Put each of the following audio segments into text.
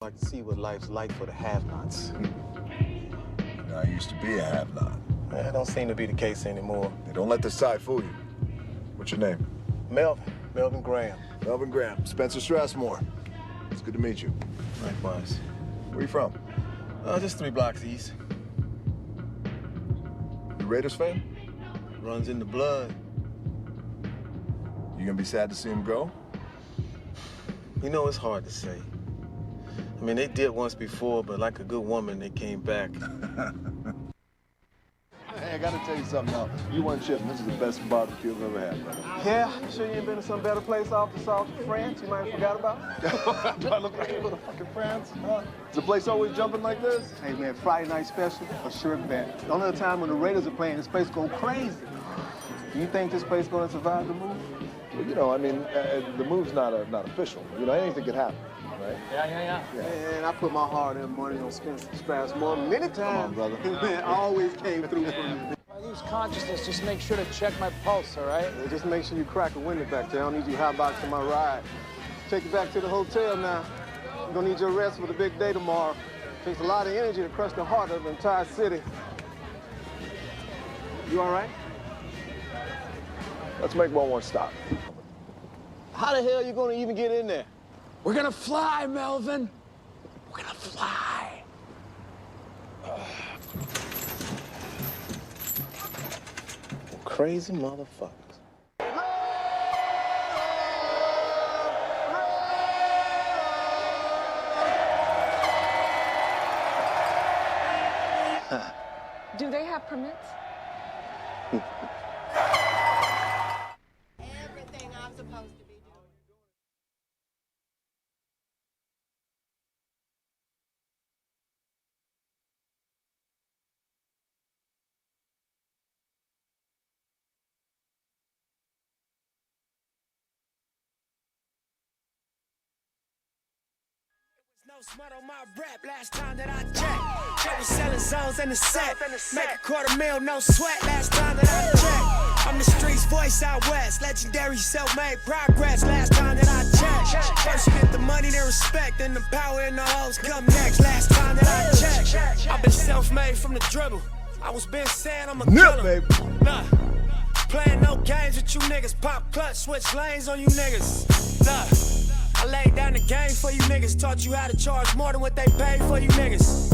like to see what life's like for the have-nots. I used to be a have-not. That don't seem to be the case anymore. Hey, don't let the side fool you. What's your name? Melvin Graham. Melvin Graham. Spencer Strassmore. It's good to meet you. Likewise. Where you from? Just 3 blocks east. You Raiders fan? Runs in the blood. You gonna be sad to see him go? You know, it's hard to say. I mean, they did once before, but like a good woman, they came back. Hey, I gotta tell you something now. You weren't chipping. This is the best barbecue I've ever had, brother. Yeah, you sure you ain't been to some better place off the south of France you might have forgot about? Do I look like you go to fucking France? Huh? Is the place always jumping like this? Hey, man, Friday night special, a sure bet. The only other time when the Raiders are playing, this place go crazy. Do you think this place gonna survive the move? Well, you know, I mean, the move's not official. You know, anything could happen, right? Yeah. Man, I put my hard-earned money on Spencer Strassmore many times. Come on, brother. Man, always came through for me. If I lose consciousness, just make sure to check my pulse, all right? Yeah, just make sure you crack a window back there. I don't need you hotboxing my ride. Take you back to the hotel now. You're gonna need your rest for the big day tomorrow. Takes a lot of energy to crush the heart of the entire city. You all right? Let's make one more stop. How the hell are you gonna even get in there? We're gonna fly, Melvin. We're gonna fly. Crazy motherfuckers. Do they have permits? Everything I'm supposed to be doing. No smut on my rap last time that I checked. Check was selling zones in the set. Make $250,000, no sweat last time that I checked. I'm the streets voice out west. Legendary self-made progress last time that I checked. First you get the money, then respect, then the power and the hoes come next last time that I checked. I've been self-made from the dribble. I was been saying I'm a killer. Baby. Nah, playing no games with you niggas. Pop clutch, switch lanes on you niggas. Nah. I laid down the game for you niggas, taught you how to charge more than what they paid for you niggas.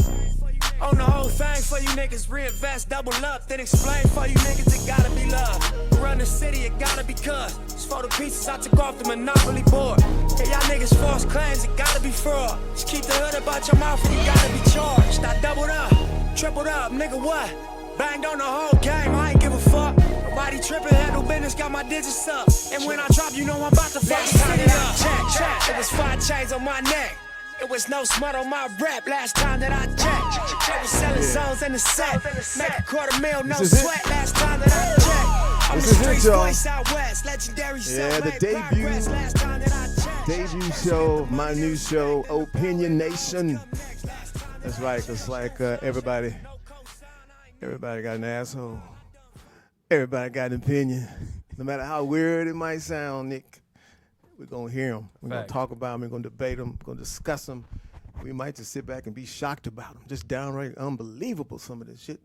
On the whole thing for you niggas, reinvest, double up, then explain for you niggas it gotta be love. Run the city, it gotta be cuz. It's for the pieces I took off the monopoly board. Yeah, y'all niggas false claims, it gotta be fraud. Just keep the hood about your mouth and you gotta be charged. I doubled up, tripled up, nigga what? Banged on the whole game, I ain't give a fuck. Nobody tripping, handle business, got my digits up. And when I drop, you know I'm about to fuck the city up. Check. It was 5 chains on my neck. It was no smut on my rap last time that I checked. Check was selling zones in the set. Make $250,000, no sweat last time that I checked. I'm the streets voice out west. Legendary self-made progress last time that I checked. Debut show, my new show, oPiNioNaTiOn. That's right, it's like everybody got an asshole. Everybody got an opinion. No matter how weird it might sound, Nick, we're going to hear them. We're going to talk about them. We're going to debate them. We're going to discuss them. We might just sit back and be shocked about them. Just downright unbelievable, some of the shit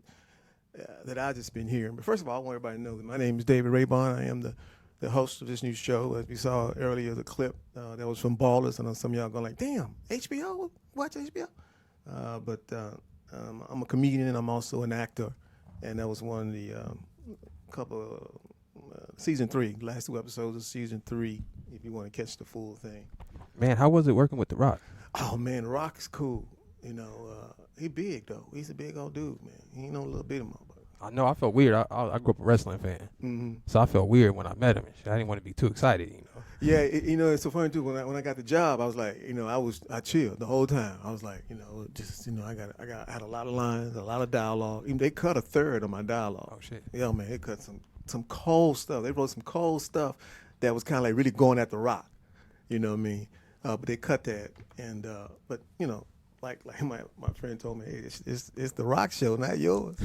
that I've just been hearing. But first of all, I want everybody to know that my name is David Raibon. I am the host of this new show. As we saw earlier, the clip that was from Ballers. I know some of y'all going like, damn, HBO? Watch HBO? But I'm a comedian and I'm also an actor. And that was one of the season 3, last 2 episodes of season 3, if you want to catch the full thing. Man, how was it working with The Rock? Oh man, Rock is cool. You know, he big though. He's a big old dude, man. He ain't no little bitty motherfucker. I know, I felt weird. I grew up a wrestling fan, so I felt weird when I met him. And shit. I didn't want to be too excited, you know. Yeah, you know, it's so funny too. When I got the job, I was like, you know, I chilled the whole time. I was like, you know, just you know, I had a lot of lines, a lot of dialogue. Even they cut a third of my dialogue. Oh shit. Yeah, man, they cut some cold stuff. They wrote some cold stuff that was kind of like really going at the Rock. You know what I mean? But they cut that, and but you know, like my friend told me, hey, it's the Rock show, not yours.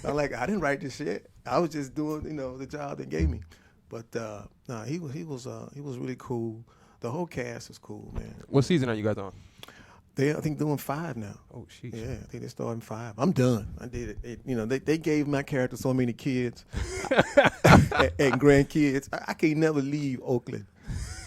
I'm like, I didn't write this shit. I was just doing, you know, the job they gave me. But nah, he was really cool. The whole cast is cool, man. What season are you guys on? I think doing 5 now. Oh, shit. Yeah, I think they're starting 5. I'm done. I did it. They gave my character so many kids and grandkids. I can't never leave Oakland.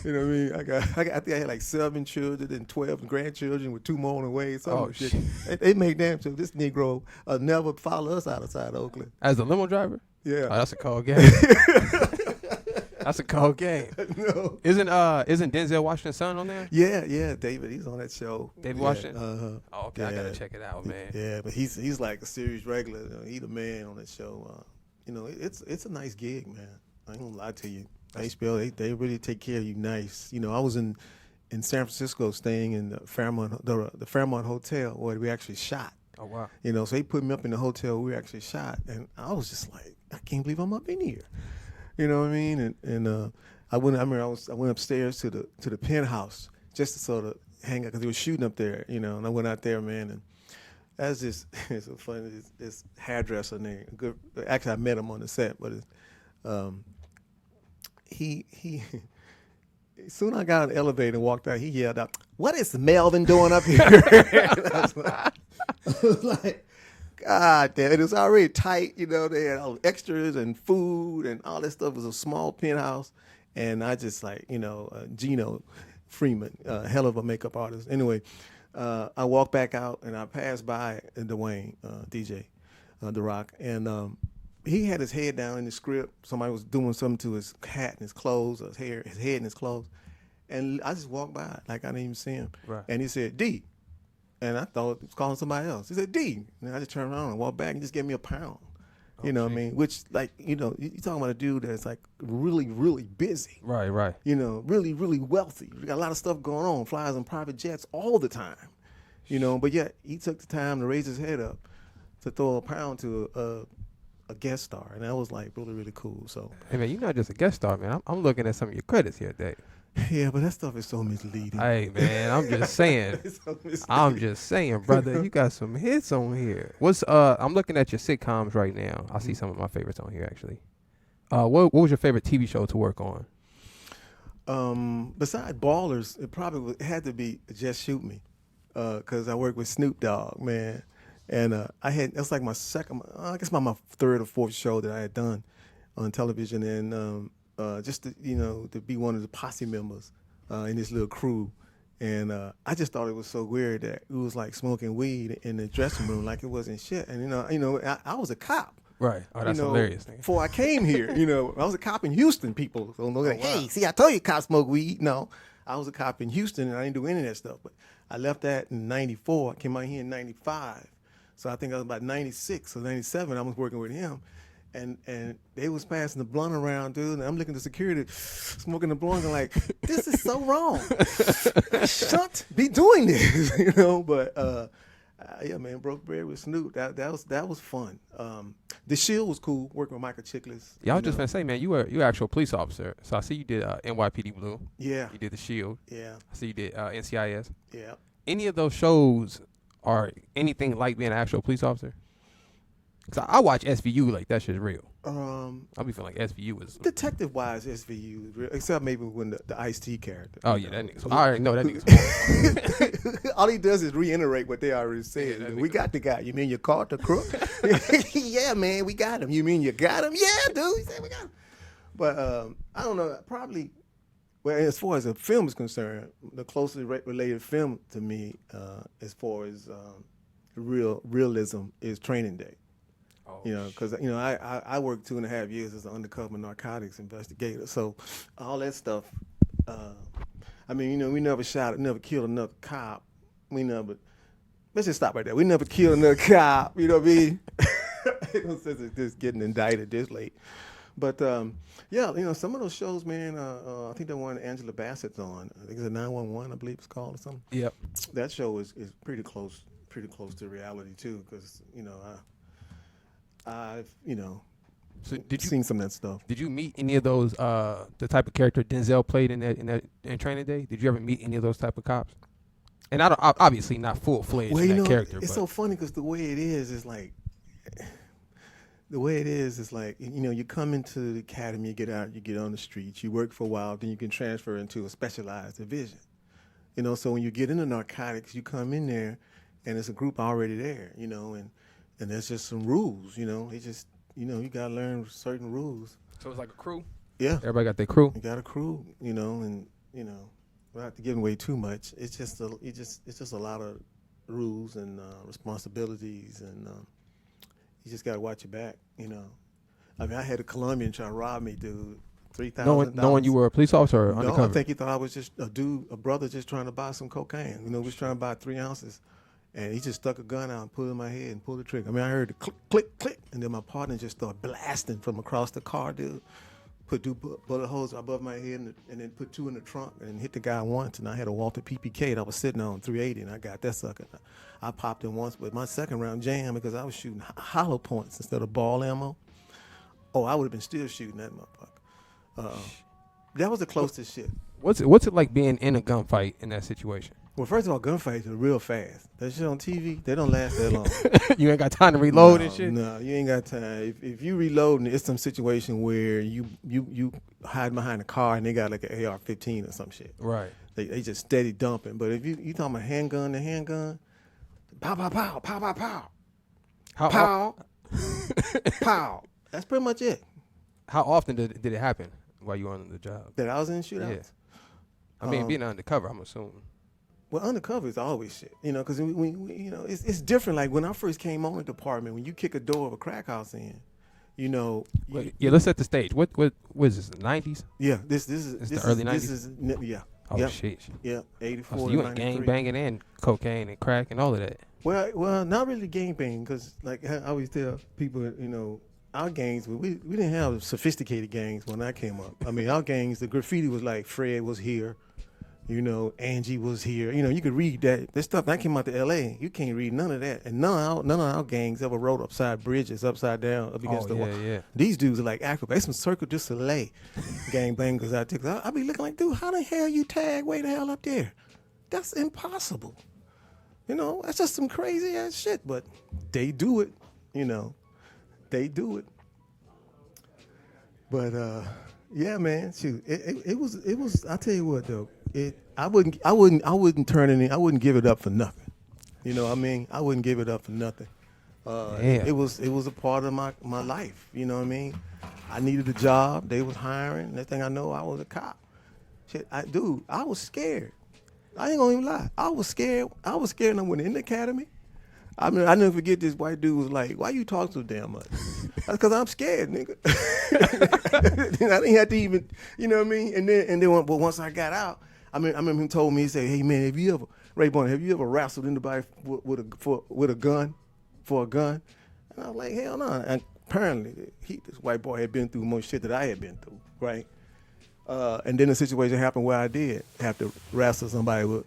You know what I mean? I think I had like 7 children and 12 grandchildren with 2 more on the way. So shit. They made damn sure this Negro never follow us outside Oakland. As a limo driver? Yeah. Oh, that's a cold game. That's a cold game. No. Isn't Denzel Washington's son on there? Yeah, David. He's on that show. David yeah, Washington? Oh, okay. Yeah. I gotta check it out, man. Yeah, but he's like a series regular. He's the man on that show. It's a nice gig, man. I ain't gonna lie to you. HBO, they really take care of you nice. I was in San Francisco staying in the Fairmont Hotel where we actually shot. Oh, wow. So they put me up in the hotel where we actually shot, and I was just like, I can't believe I'm up in here. You know what I mean? And I went upstairs to the penthouse just to sort of hang out because they were shooting up there. And I went out there, man, and that's just it's so funny. This hairdresser named good. Actually, I met him on the set, but he soon I got on the elevator and walked out. He yelled out, "What is Melvin doing up here?" I was like, God damn, it was already tight. They had all the extras and food and all that stuff. It was a small penthouse, and I just like Gino Freeman, hell of a makeup artist. Anyway, I walked back out and I passed by Dwayne, DJ, The Rock, and he had his head down in the script. Somebody was doing something to his hat and his clothes, or his hair, his head and his clothes. And I just walked by like I didn't even see him. Right. And he said, D. And I thought he was calling somebody else. He said, D. And I just turned around and walked back and just gave me £1. You know what I mean? Which, like, you're talking about a dude that's like really, really busy. Right. Really, really wealthy. We got a lot of stuff going on, flies on private jets all the time. But yet he took the time to raise his head up to throw £1 to a guest star. And that was like really, really cool. So, hey, man, you're not just a guest star, man. I'm looking at some of your credits here, Dave. Yeah, but that stuff is so misleading. Hey, man, I'm just saying. I'm just saying, brother. You got some hits on here. I'm looking at your sitcoms right now. I see some of my favorites on here, actually. What was your favorite TV show to work on? Besides Ballers, it had to be Just Shoot Me, because I worked with Snoop Dogg, man. And that's like my second, I guess my 3rd or 4th show that I had done on television. And just to be one of the posse members in this little crew. And I just thought it was so weird that it was like smoking weed in the dressing room like it wasn't shit. And, I was a cop. Right. Oh, that's hilarious. Before I came here, I was a cop in Houston. People don't know, hey, see, I told you cops smoke weed. No, I was a cop in Houston, and I didn't do any of that stuff. But I left that in 94. I came out here in 95. So I think I was about 96 or 97. I was working with him. And they was passing the blunt around, dude. And I'm looking at security, smoking the blunt, and like, this is so wrong. I shouldn't be doing this, But yeah, man, broke bread with Snoop. That was fun. The Shield was cool. Working with Michael Chiklis. Yeah, I was just gonna say, man, you were an actual police officer. So I see you did NYPD Blue. Yeah. You did The Shield. Yeah. I see you did NCIS. Yeah. Any of those shows are anything like being an actual police officer? Cause I watch SVU like that shit's real. I'll be feeling like SVU is detective-wise. SVU is real, except maybe when the Ice-T character. Oh yeah, that nigga's. I already know that nigga's. All he does is reiterate what they already said. Yeah, we got the guy. You mean you caught the crook? Yeah, man, we got him. You mean you got him? Yeah, dude. He said we got him. But I don't know. Probably. Well, as far as the film is concerned, the closely related film to me, as far as realism, is Training Day. Because I worked 2.5 years as an undercover narcotics investigator, so all that stuff. We never killed another cop. Let's just stop right there. We never killed another cop. You know what I mean? No sense of just getting indicted this late. But yeah, some of those shows, man. I think the one Angela Bassett's on. I think it's a 911, I believe it's called or something. Yep. That show is pretty close to reality too, because I've so seen some of that stuff. Did you meet any of those the type of character Denzel played in Training Day? Did you ever meet any of those type of cops? And obviously not full-fledged in that character. It's so funny because the way it is like you come into the academy, you get out, you get on the streets, you work for a while, then you can transfer into a specialized division. You know, so when you get into narcotics, you come in there, and it's a group already there. You know, and there's just some rules. You know, it just you gotta learn certain rules. So it's like a crew. Yeah, everybody got their crew. You got a crew. You know, and without giving away too much, it's just a lot of rules and responsibilities, and you just gotta watch your back. You know, I mean, I had a Colombian try to rob me, dude. $3,000. Knowing you were a police officer or undercover? No, I think he thought I was just a brother just trying to buy some cocaine. You know, was trying to buy 3 ounces. And he just stuck a gun out and put it in my head and pulled the trigger. I mean, I heard the click, click, click. And then my partner just started blasting from across the car, dude. Put 2 bullet holes above my head and then put 2 in the trunk and hit the guy once. And I had a Walter PPK that I was sitting on, 380, and I got that sucker. I popped him once, but my second round jammed because I was shooting hollow points instead of ball ammo. Oh, I would have been still shooting that motherfucker. That was the closest shit. What's it like being in a gunfight in that situation? Well, first of all, gunfights are real fast. That shit on TV, they don't last that long. You ain't got time to reload and shit? No, you ain't got time. If you reloading, it's some situation where you hide behind a car and they got like an AR-15 or some shit. Right. They just steady dumping. But if you talking about handgun to handgun, pow, pow, pow, pow, pow, pow. Pow. Pow. That's pretty much it. How often did it happen while you were on the job? That I was in shootouts? Yeah. I mean, being undercover, I'm assuming. Well, undercover is always shit, because it's different. Like when I first came on the department, when you kick a door of a crack house in, let's set the stage. What is this? The 90s? Yeah, this is the early 90s. Yeah. Oh yep. Shit. Yeah, 84. So you went gang banging and cocaine and crack and all of that. Well, not really gang banging, because like I always tell people, our gangs, we didn't have sophisticated gangs when I came up. I mean, our gangs, the graffiti was like Fred was here. Angie was here. You could read that. This stuff, I came out to L.A., you can't read none of that. And none of our gangs ever rode upside bridges, upside down, up against the wall. Yeah. These dudes are like acrobats. Some Cirque du Soleil gang bangers out there. I be looking like, dude, how the hell you tag way the hell up there? That's impossible. That's just some crazy ass shit. But they do it, They do it. But, yeah, man, shoot. It was, I'll tell you what, though. I wouldn't turn any. I wouldn't give it up for nothing. You know what I mean? I wouldn't give it up for nothing. It was a part of my life. You know what I mean? I needed a job. They was hiring. Next thing I know, I was a cop. Shit, I was scared. I ain't gonna even lie. I was scared. And I went in the academy. I mean, I never forget this white dude was like, "Why you talk so damn much?" That's because I'm scared, nigga. I didn't have to even, you know what I mean? And then, but once I got out, I remember him told me, he said, "Hey man, Raibon, have you ever wrestled anybody with a gun, for a gun?" And I was like, "Hell no." And apparently, this white boy had been through more shit that I had been through, right? And then the situation happened where I did have to wrestle somebody with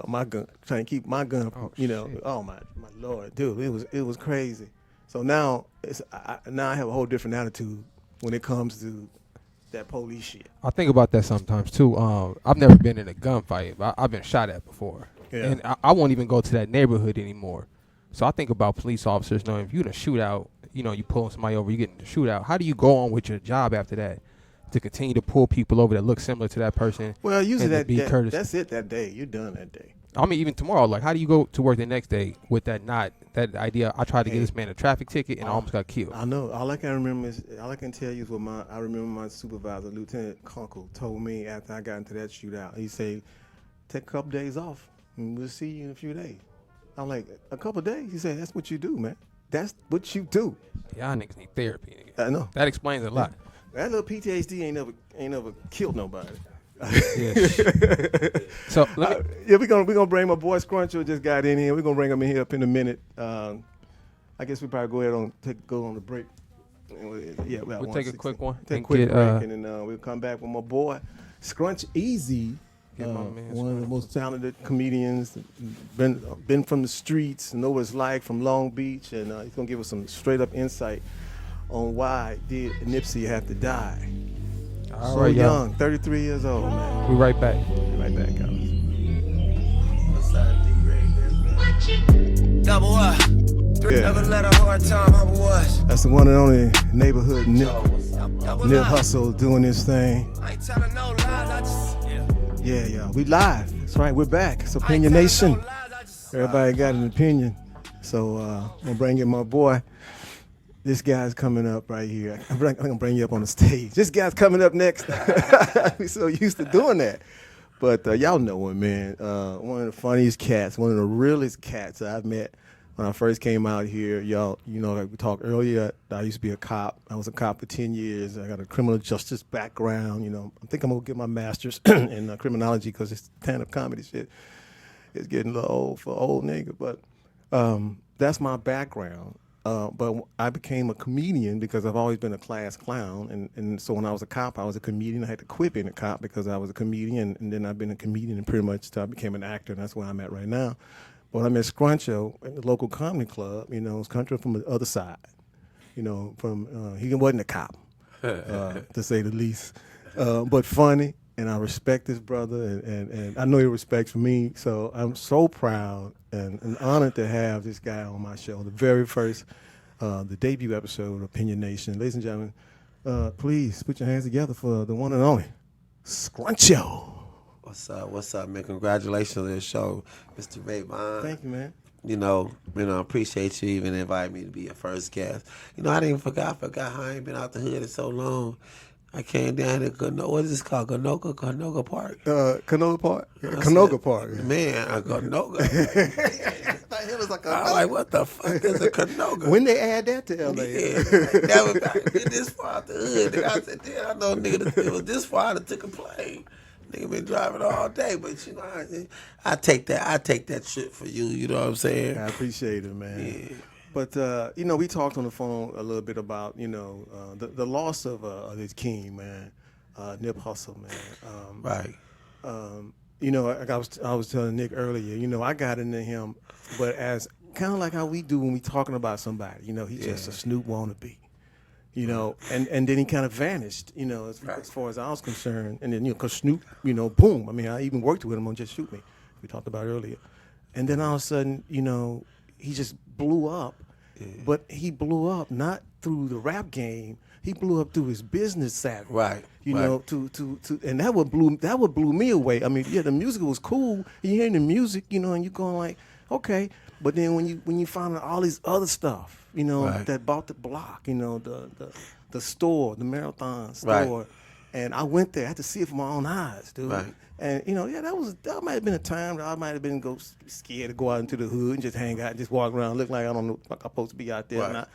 my gun, trying to keep my gun. Shit. Oh my Lord, dude, it was crazy. So now I have a whole different attitude when it comes to that police shit. I think about that sometimes too. I've never been in a gunfight, but I've been shot at before, and I won't even go to that neighborhood anymore. So I think about police officers knowing if you're in a shootout, you pulling somebody over, you get in the shootout. How do you go on with your job after that? To continue to pull people over that look similar to that person. Well, usually that's it that day. You're done that day. I mean, even tomorrow, like, how do you go to work the next day with that idea? I tried to get this man a traffic ticket and I almost got killed. I know. All I can tell you is I remember my supervisor, Lieutenant Kunkel, told me after I got into that shootout. He said, "Take a couple days off and we'll see you in a few days." I'm like, "A couple days?" He said, "That's what you do, man. That's what you do." Y'all niggas need therapy. I know. That explains a lot. That little PTSD ain't never killed nobody. So we're gonna bring my boy Scrunch, who just got in here. We're gonna bring him in here up in a minute. I guess we probably go ahead go on the break. We'll take a quick one. Take a quick break, and then we'll come back with my boy Scrunch Easy. One of the most talented comedians, been from the streets, know what it's like from Long Beach, and he's gonna give us some straight up insight on why did Nipsey have to die. All so right, young, y'all. 33 years old, man. We'll be right back. Guys. Double up. Never let a hard time humble us. That's the one and only neighborhood Nip Hustle doing this thing. I ain't telling no lies, I just Yeah, we live. That's right, we're back. It's Opinion Nation. Everybody got an opinion. So I'm gonna bring in my boy. This guy's coming up right here. I'm gonna bring you up on the stage. This guy's coming up next. We're so used to doing that. But y'all know him, man. One of the funniest cats, one of the realest cats I've met when I first came out here. Y'all, like we talked earlier, I used to be a cop. I was a cop for 10 years. I got a criminal justice background. I think I'm going to get my master's in criminology because it's stand-up comedy shit. It's getting a little old for old nigga. But that's my background. But I became a comedian because I've always been a class clown. And so when I was a cop, I was a comedian. I had to quit being a cop because I was a comedian. And then I've been a comedian and pretty much until I became an actor. And that's where I'm at right now. But when I met Scruncho at the local comedy club, Scruncho from the other side. He wasn't a cop, to say the least. But funny. And I respect this brother, and I know he respects me. So I'm so proud and honored to have this guy on my show. The very first, the debut episode of Opinion Nation. Ladies and gentlemen, please put your hands together for the one and only Scruncho. What's up, man? Congratulations on this show, Mr. Raibon. Thank you, man. I appreciate you even inviting me to be your first guest. I didn't even forgot how I ain't been out the hood in so long. I came down to what is this called? Canoga Park? Canoga Park? Canoga Park. Yeah. Man, Canoga. It was like I'm like, what the fuck is a Canoga? When they add that to LA? Yeah, never been this far out the hood. I said, damn, I know nigga that was this far that took a plane. Nigga been driving all day, but I take that shit for you. You know what I'm saying? I appreciate it, man. Yeah. But we talked on the phone a little bit about the loss of this king, man, Nip Hussle, man. Right. I was telling Nick earlier, I got into him, but as kind of like how we do when we talking about somebody, he's just a Snoop wannabe. And then he kind of vanished, as far as I was concerned. And then, because Snoop, boom. I mean, I even worked with him on Just Shoot Me, we talked about earlier. And then all of a sudden, he just blew up. Yeah. But he blew up not through the rap game. He blew up through his business savvy. Right. And that would blew me away. I mean, yeah, the music was cool. You hearing the music, and you're going like, okay. But then when you find out all these other stuff, that bought the block, the store, the Marathon store. Right. And I went there. I had to see it with my own eyes, dude. Right. And that might have been a time that I might have been scared to go out into the hood and just hang out and just walk around, look like I don't know like I'm supposed to be out there. Right.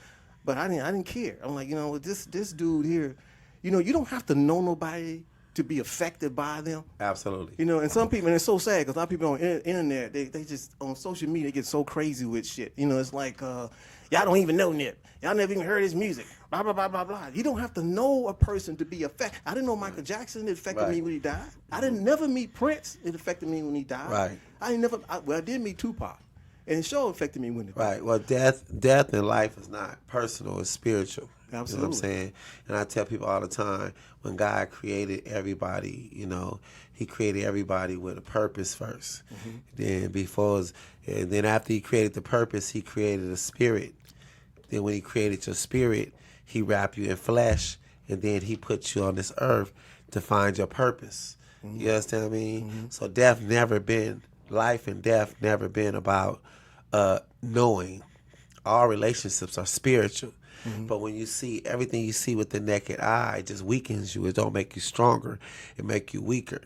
But I didn't care. I'm like, this dude here, you don't have to know nobody to be affected by them. Absolutely. And some people, and it's so sad because a lot of people on the internet, they just on social media, they get so crazy with shit. It's like, y'all don't even know Nip. Y'all never even heard his music. Blah, blah, blah, blah, blah. You don't have to know a person to be affected. I didn't know Michael Jackson. It affected me when he died. I didn't never meet Prince. It affected me when he died. Right. I did meet Tupac. And it sure affected me when he died. Right. Well, death in life is not personal. It's spiritual. Absolutely. You know what I'm saying? And I tell people all the time, when God created everybody, he created everybody with a purpose first. Mm-hmm. Then after he created the purpose, he created a spirit. Then when he created your spirit, he wrapped you in flesh, and then he put you on this earth to find your purpose. Mm-hmm. You understand what I mean? Mm-hmm. So life and death never been about knowing. All relationships are spiritual. Mm-hmm. But when you see everything you see with the naked eye, it just weakens you. It don't make you stronger. It make you weaker.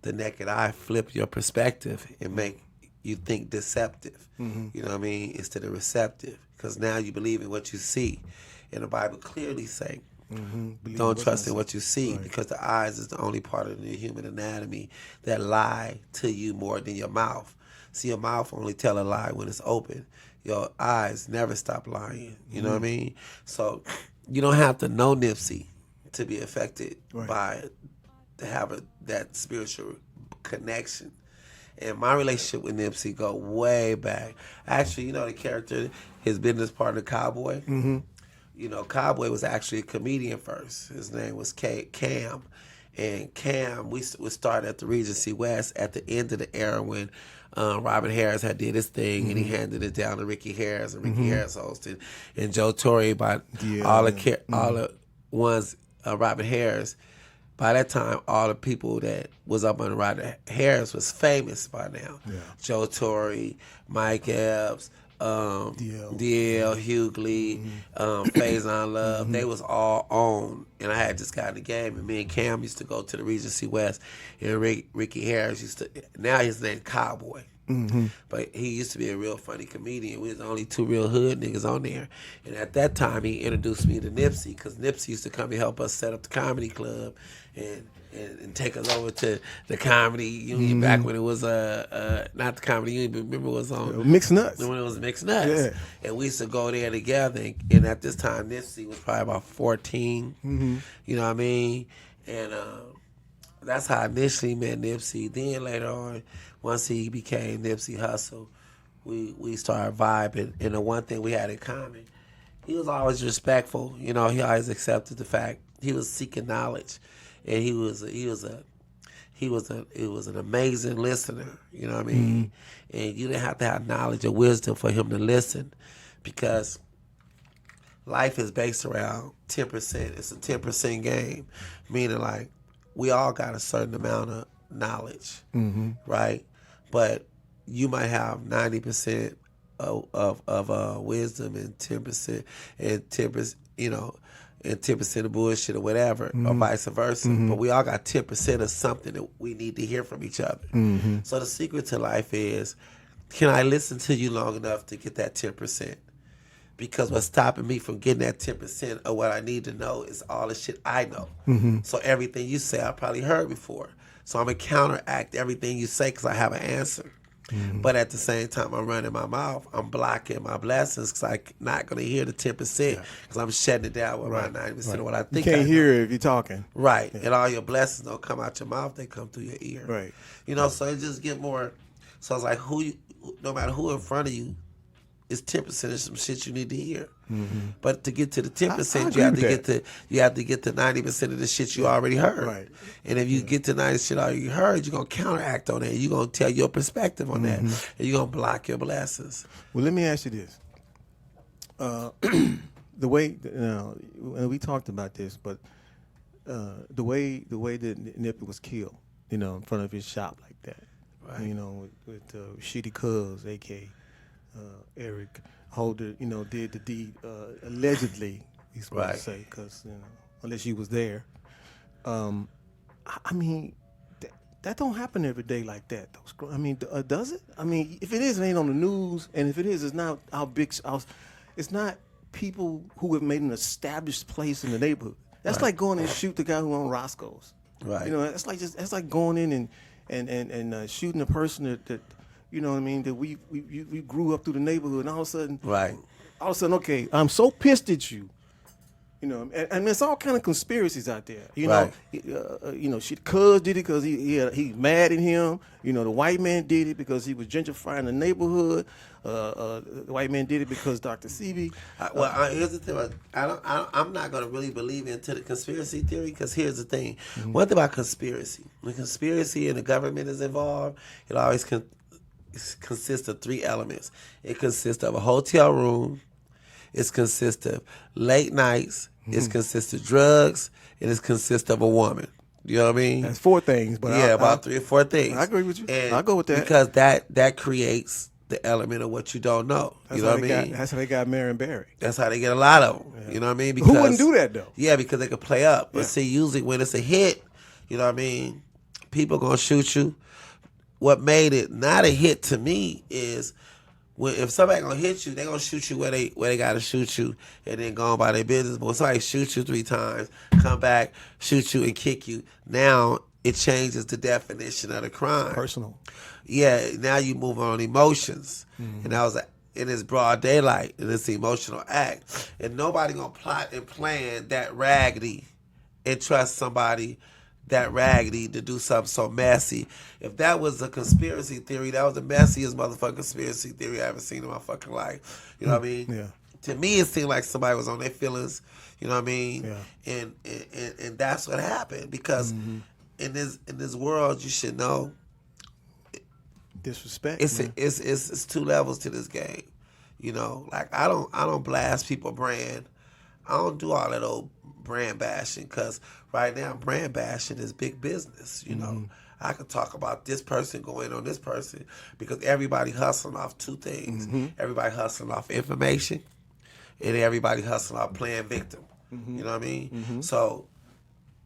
The naked eye flip your perspective and make you think deceptive. Mm-hmm. You know what I mean? Instead of receptive. Because now you believe in what you see. And the Bible clearly say, don't trust in what you see, because the eyes is the only part of the human anatomy that lie to you more than your mouth. See, your mouth only tell a lie when it's open. Your eyes never stop lying. You know what I mean? So you don't have to know Nipsey to be affected by to have that spiritual connection. And my relationship with Nipsey go way back. Actually, the character, his business partner, Cowboy. Mm-hmm. Cowboy was actually a comedian first. His name was Cam. And Cam, we started at the Regency West at the end of the era when Robin Harris had did his thing, and he handed it down to Ricky Harris, and Ricky Harris hosted, and Joe Torre all the ones Robin Harris by that time, all the people that was up under Rodney Harris was famous by now. Yeah. Joe Torre, Mike Epps, DL, Hughley, Faison Love. They was all on. And I had just gotten the game. And me and Cam used to go to the Regency West. And Ricky Harris used to, now his name Cowboy. But he used to be a real funny comedian. We was the only two real hood niggas on there. And at that time, he introduced me to Nipsey, because Nipsey used to come and help us set up the comedy club and take us over to the Comedy Union back when it was not the Comedy Union, but remember it was on Mixed Nuts. When it was Mixed Nuts. Yeah. And we used to go there together. And at this time, Nipsey was probably about 14. You know what I mean? And that's how I initially met Nipsey. Then later on, once he became Nipsey Hussle, we started vibing. And the one thing we had in common, he was always respectful. You know, he always accepted the fact he was seeking knowledge, and he was an amazing listener. You know what I mean? And you didn't have to have knowledge or wisdom for him to listen, because life is based around 10%. It's a 10% game, meaning like we all got a certain amount of knowledge, right? But you might have 90% of wisdom and 10% and 10%, you know, and 10% of bullshit or whatever, or vice versa. But we all got 10% of something that we need to hear from each other. So the secret to life is, can I listen to you long enough to get that 10%? Because what's stopping me from getting that 10% of what I need to know is all the shit I know. So everything you say I probably heard before. So I'm going to counteract everything you say because I have an answer. But at the same time, I'm running my mouth. I'm blocking my blessings because I'm not going to hear the 10% because I'm shutting it down with my 90% of what I think. You can't I hear know. it if you're talking. Right. And all your blessings don't come out your mouth. They come through your ear. Right. You know, so it just get more. So it's like no matter who in front of you, it's 10% of some shit you need to hear. But to get to the 10%, you have to get to 90% of the shit you already heard. Right. And if you get to 90% shit already heard, you're gonna counteract on that. You're gonna tell your perspective on that, and you're gonna block your blessings. Well, let me ask you this: the way and we talked about this, but the way that Nippy was killed, you know, in front of his shop like that, Right. you know, with Shitty Cuz, aka Eric Holder, you know, did the deed allegedly. He's supposed to say, because you know, unless he was there. I mean, that don't happen every day like that. I mean, does it? I mean, if it is, it ain't on the news, and if it is, it's not our big. It's not people who have made an established place in the neighborhood. That's like going and shoot the guy who owned Roscoe's. Right. You know, that's like going in and shooting a person that you know what I mean, that we grew up through the neighborhood, and all of a sudden, okay, I'm so pissed at you. You know, and there's all kind of conspiracies out there. You know, Cuz did it because he's mad at him. You know, the white man did it because he was gentrifying the neighborhood. The white man did it because Dr. Sebi. Here's the thing. I'm not going to really believe into the conspiracy theory, because here's the thing. One thing about conspiracy, when conspiracy and the government is involved, it always consists of three elements. It consists of a hotel room. It consists of late nights. It consists of drugs. And it consists of a woman. You know what I mean? That's four things. But about 3 or 4 things. I agree with you. And I'll go with that. Because that creates the element of what you don't know. That's you know what I mean? That's how they got Marion Barry. That's how they get a lot of them. Yeah. You know what I mean? Because, who wouldn't do that, though? Yeah, because they could play up. But see, usually when it's a hit, you know what I mean, people going to shoot you. What made it not a hit to me is if somebody gonna hit you, they gonna shoot you where they gotta shoot you, and then go on by their business. But when somebody shoots you 3 times, come back, shoot you, and kick you, now it changes the definition of the crime. Personal. Yeah, now you move on emotions, and that was in its broad daylight, and it's an emotional act, and nobody gonna plot and plan that raggedy and trust somebody that raggedy to do something so messy. If that was a conspiracy theory, that was the messiest motherfucking conspiracy theory I ever seen in my fucking life. You know what I mean? Yeah. To me, it seemed like somebody was on their feelings. You know what I mean? Yeah. And that's what happened, because in this world, you should know. Disrespect. It's 2 levels to this game. You know, like I don't blast people brand. I don't do all that old brand bashing because right now brand bashing is big business. You know, I could talk about this person going on this person because everybody hustling off two things. Everybody hustling off information, and everybody hustling off playing victim. You know what I mean? So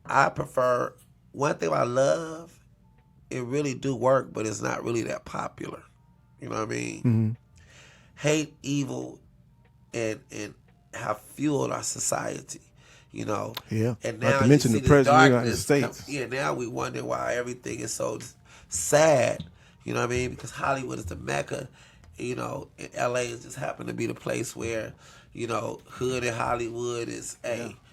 I prefer, one thing I love, it really do work, but it's not really that popular. You know what I mean? Hate, evil, and have fueled our society. You know? Yeah. And now not to you mention see the president of the United darkness. States. Yeah, now we wonder why everything is so sad. You know what I mean? Because Hollywood is the mecca. You know, and LA is just happened to be the place where, you know, hood and Hollywood is,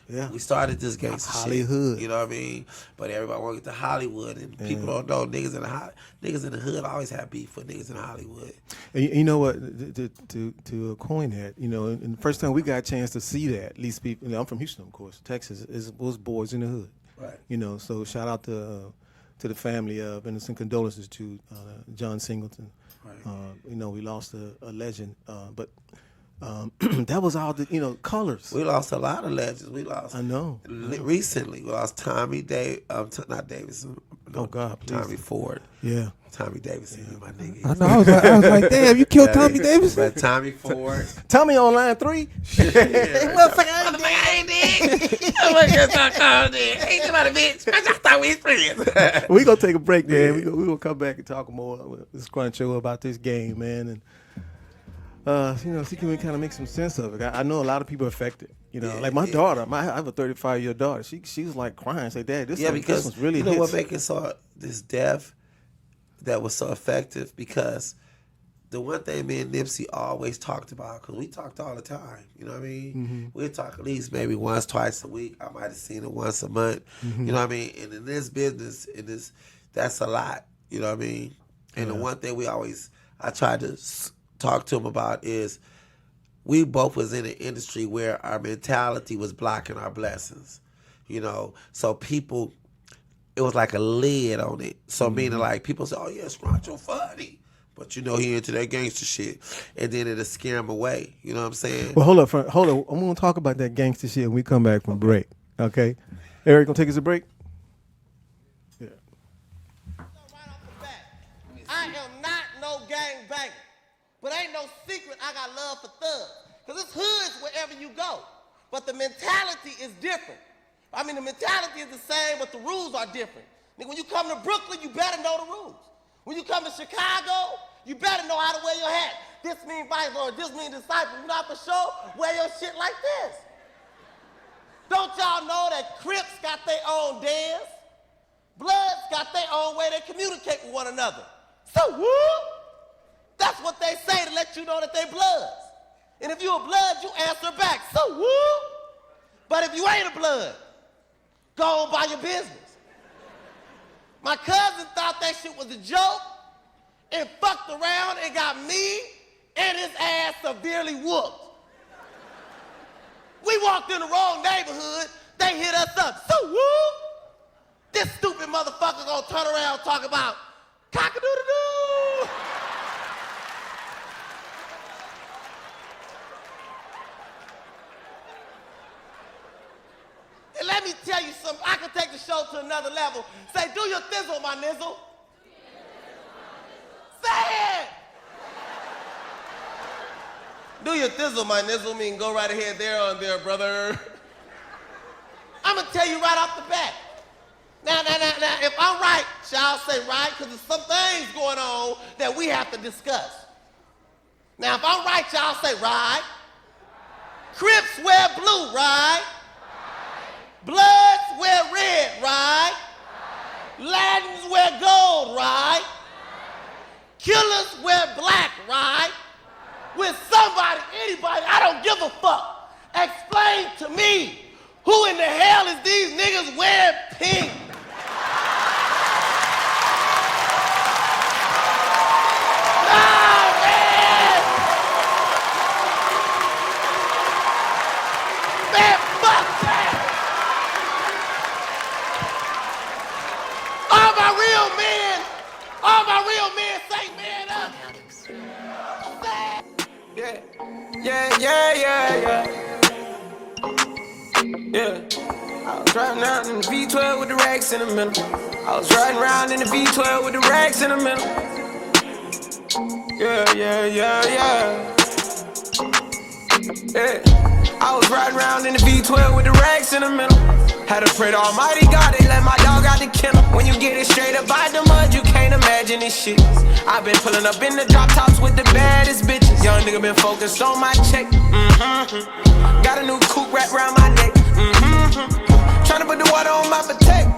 Yeah. we started this gangster Hollywood. shit. You know what I mean? But everybody want to get to Hollywood, and people don't know niggas in the hood always have beef with niggas in Hollywood. And you know what? To coin that, you know, and the first time we got a chance to see that, at least people. You know, I'm from Houston, of course. Texas was boys in the hood. Right. You know, so shout out to the family of, and some condolences to John Singleton. Right. You know, we lost a legend, but. That was all the, you know, colors. We lost a lot of legends. We lost. I know. Recently, we lost Tommy not Davidson. No, oh God, please. Tommy Ford. Yeah. Tommy Davidson, my nigga. I know. I was like, damn, you killed Tommy Davidson. But Tommy Ford. Tommy on line 3. Motherfucker, I ain't dead. Ain't nobody bitch. I just thought we was friends. We gonna take a break, man. We gonna come back and talk more with this Crunch Show about this game, man, and. You know, see, can we kind of make some sense of it? I know a lot of people affected. You know, like my daughter. I have a 35-year daughter. She was like crying, say, "Dad, this was really." You know what makes it so this death that was so effective, because the one thing me and Nipsey always talked about, because we talked all the time. You know what I mean? We talk at least maybe once, twice a week. I might have seen it once a month. You know what I mean? And in this business, that's a lot. You know what I mean? And the one thing I tried to talk to him about is we both was in an industry where our mentality was blocking our blessings, you know. So people, it was like a lid on it. So meaning like people say, "Oh yeah, Scruncho funny," but you know he into that gangster shit, and then it'll scare him away. You know what I'm saying? Well, hold up. I'm gonna talk about that gangster shit when we come back from break. Okay, Eric, gonna take us a break. Yeah. I am not no gang banger. But ain't no secret I got love for thugs. Because it's hoods wherever you go. But the mentality is different. I mean, the mentality is the same, but the rules are different. Nigga, when you come to Brooklyn, you better know the rules. When you come to Chicago, you better know how to wear your hat. This means Bible, or this means disciple. You not for sure, wear your shit like this. Don't y'all know that Crips got their own dance? Bloods got their own way they communicate with one another. So whoop! That's what they say to let you know that they bloods. And if you a blood, you answer back. So whoop! But if you ain't a blood, go on by your business. My cousin thought that shit was a joke and fucked around and got me and his ass severely whooped. We walked in the wrong neighborhood, they hit us up. So whoop! This stupid motherfucker gonna turn around and talk about cock-a-doodle-doo. And let me tell you something, I can take the show to another level. Say, do your thizzle, my nizzle. Say it! Do your thizzle, my nizzle, mean go right ahead there on there, brother. I'm gonna tell you right off the bat. Now, if I'm right, y'all say right, because there's some things going on that we have to discuss. Now, if I'm right, y'all say right. Crips wear blue, right? Bloods wear red, right? Latins wear gold, right? Killers wear black, right? With somebody, anybody, I don't give a fuck. Explain to me, who in the hell is these niggas wearing pink? All my real men say man up. Yeah. Yeah. I was riding around in the V12 with the racks in the middle. I was riding around in the V12 with the racks in the middle. Yeah. I was riding around in the V12 with the racks in the middle. Had to pray to Almighty God, they let my dog out the kennel. When you get it straight up out the mud, you can't imagine this shit. I've been pulling up in the drop tops with the baddest bitches. Young nigga been focused on my check. Got a new coupe wrapped around my neck. Tryna put the water on my potato.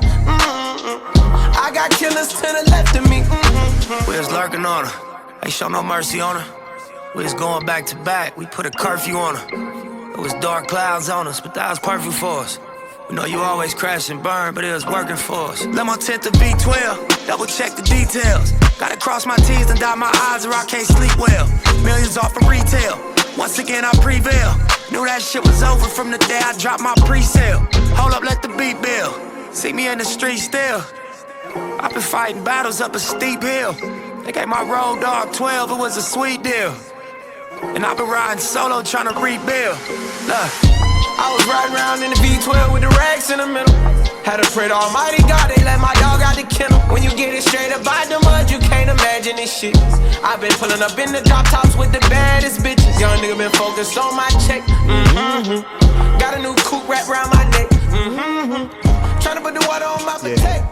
I got killers to the left of me. We was lurking on her, ain't show no mercy on her. We was going back to back, we put a curfew on her. It was dark clouds on us, but that was perfect for us. We know you always crash and burn, but it was working for us. Let my tent to V12, double check the details. Gotta cross my T's and dot my I's or I can't sleep well. Millions off from retail, once again I prevail. Knew that shit was over from the day I dropped my pre-sale. Hold up, let the beat build. See me in the street still. I've been fighting battles up a steep hill. They gave my road dog 12, it was a sweet deal. And I've been riding solo trying to rebuild. Look, I was riding around in the V12 with the racks in the middle. Had to pray to Almighty God, they let my dog out the kennel. When you get it straight up out the mud, you can't imagine this shit. I've been pulling up in the drop tops with the baddest bitches. Young nigga been focused on my check. Got a new coupe wrapped around my neck. Trying to put the water on my potato.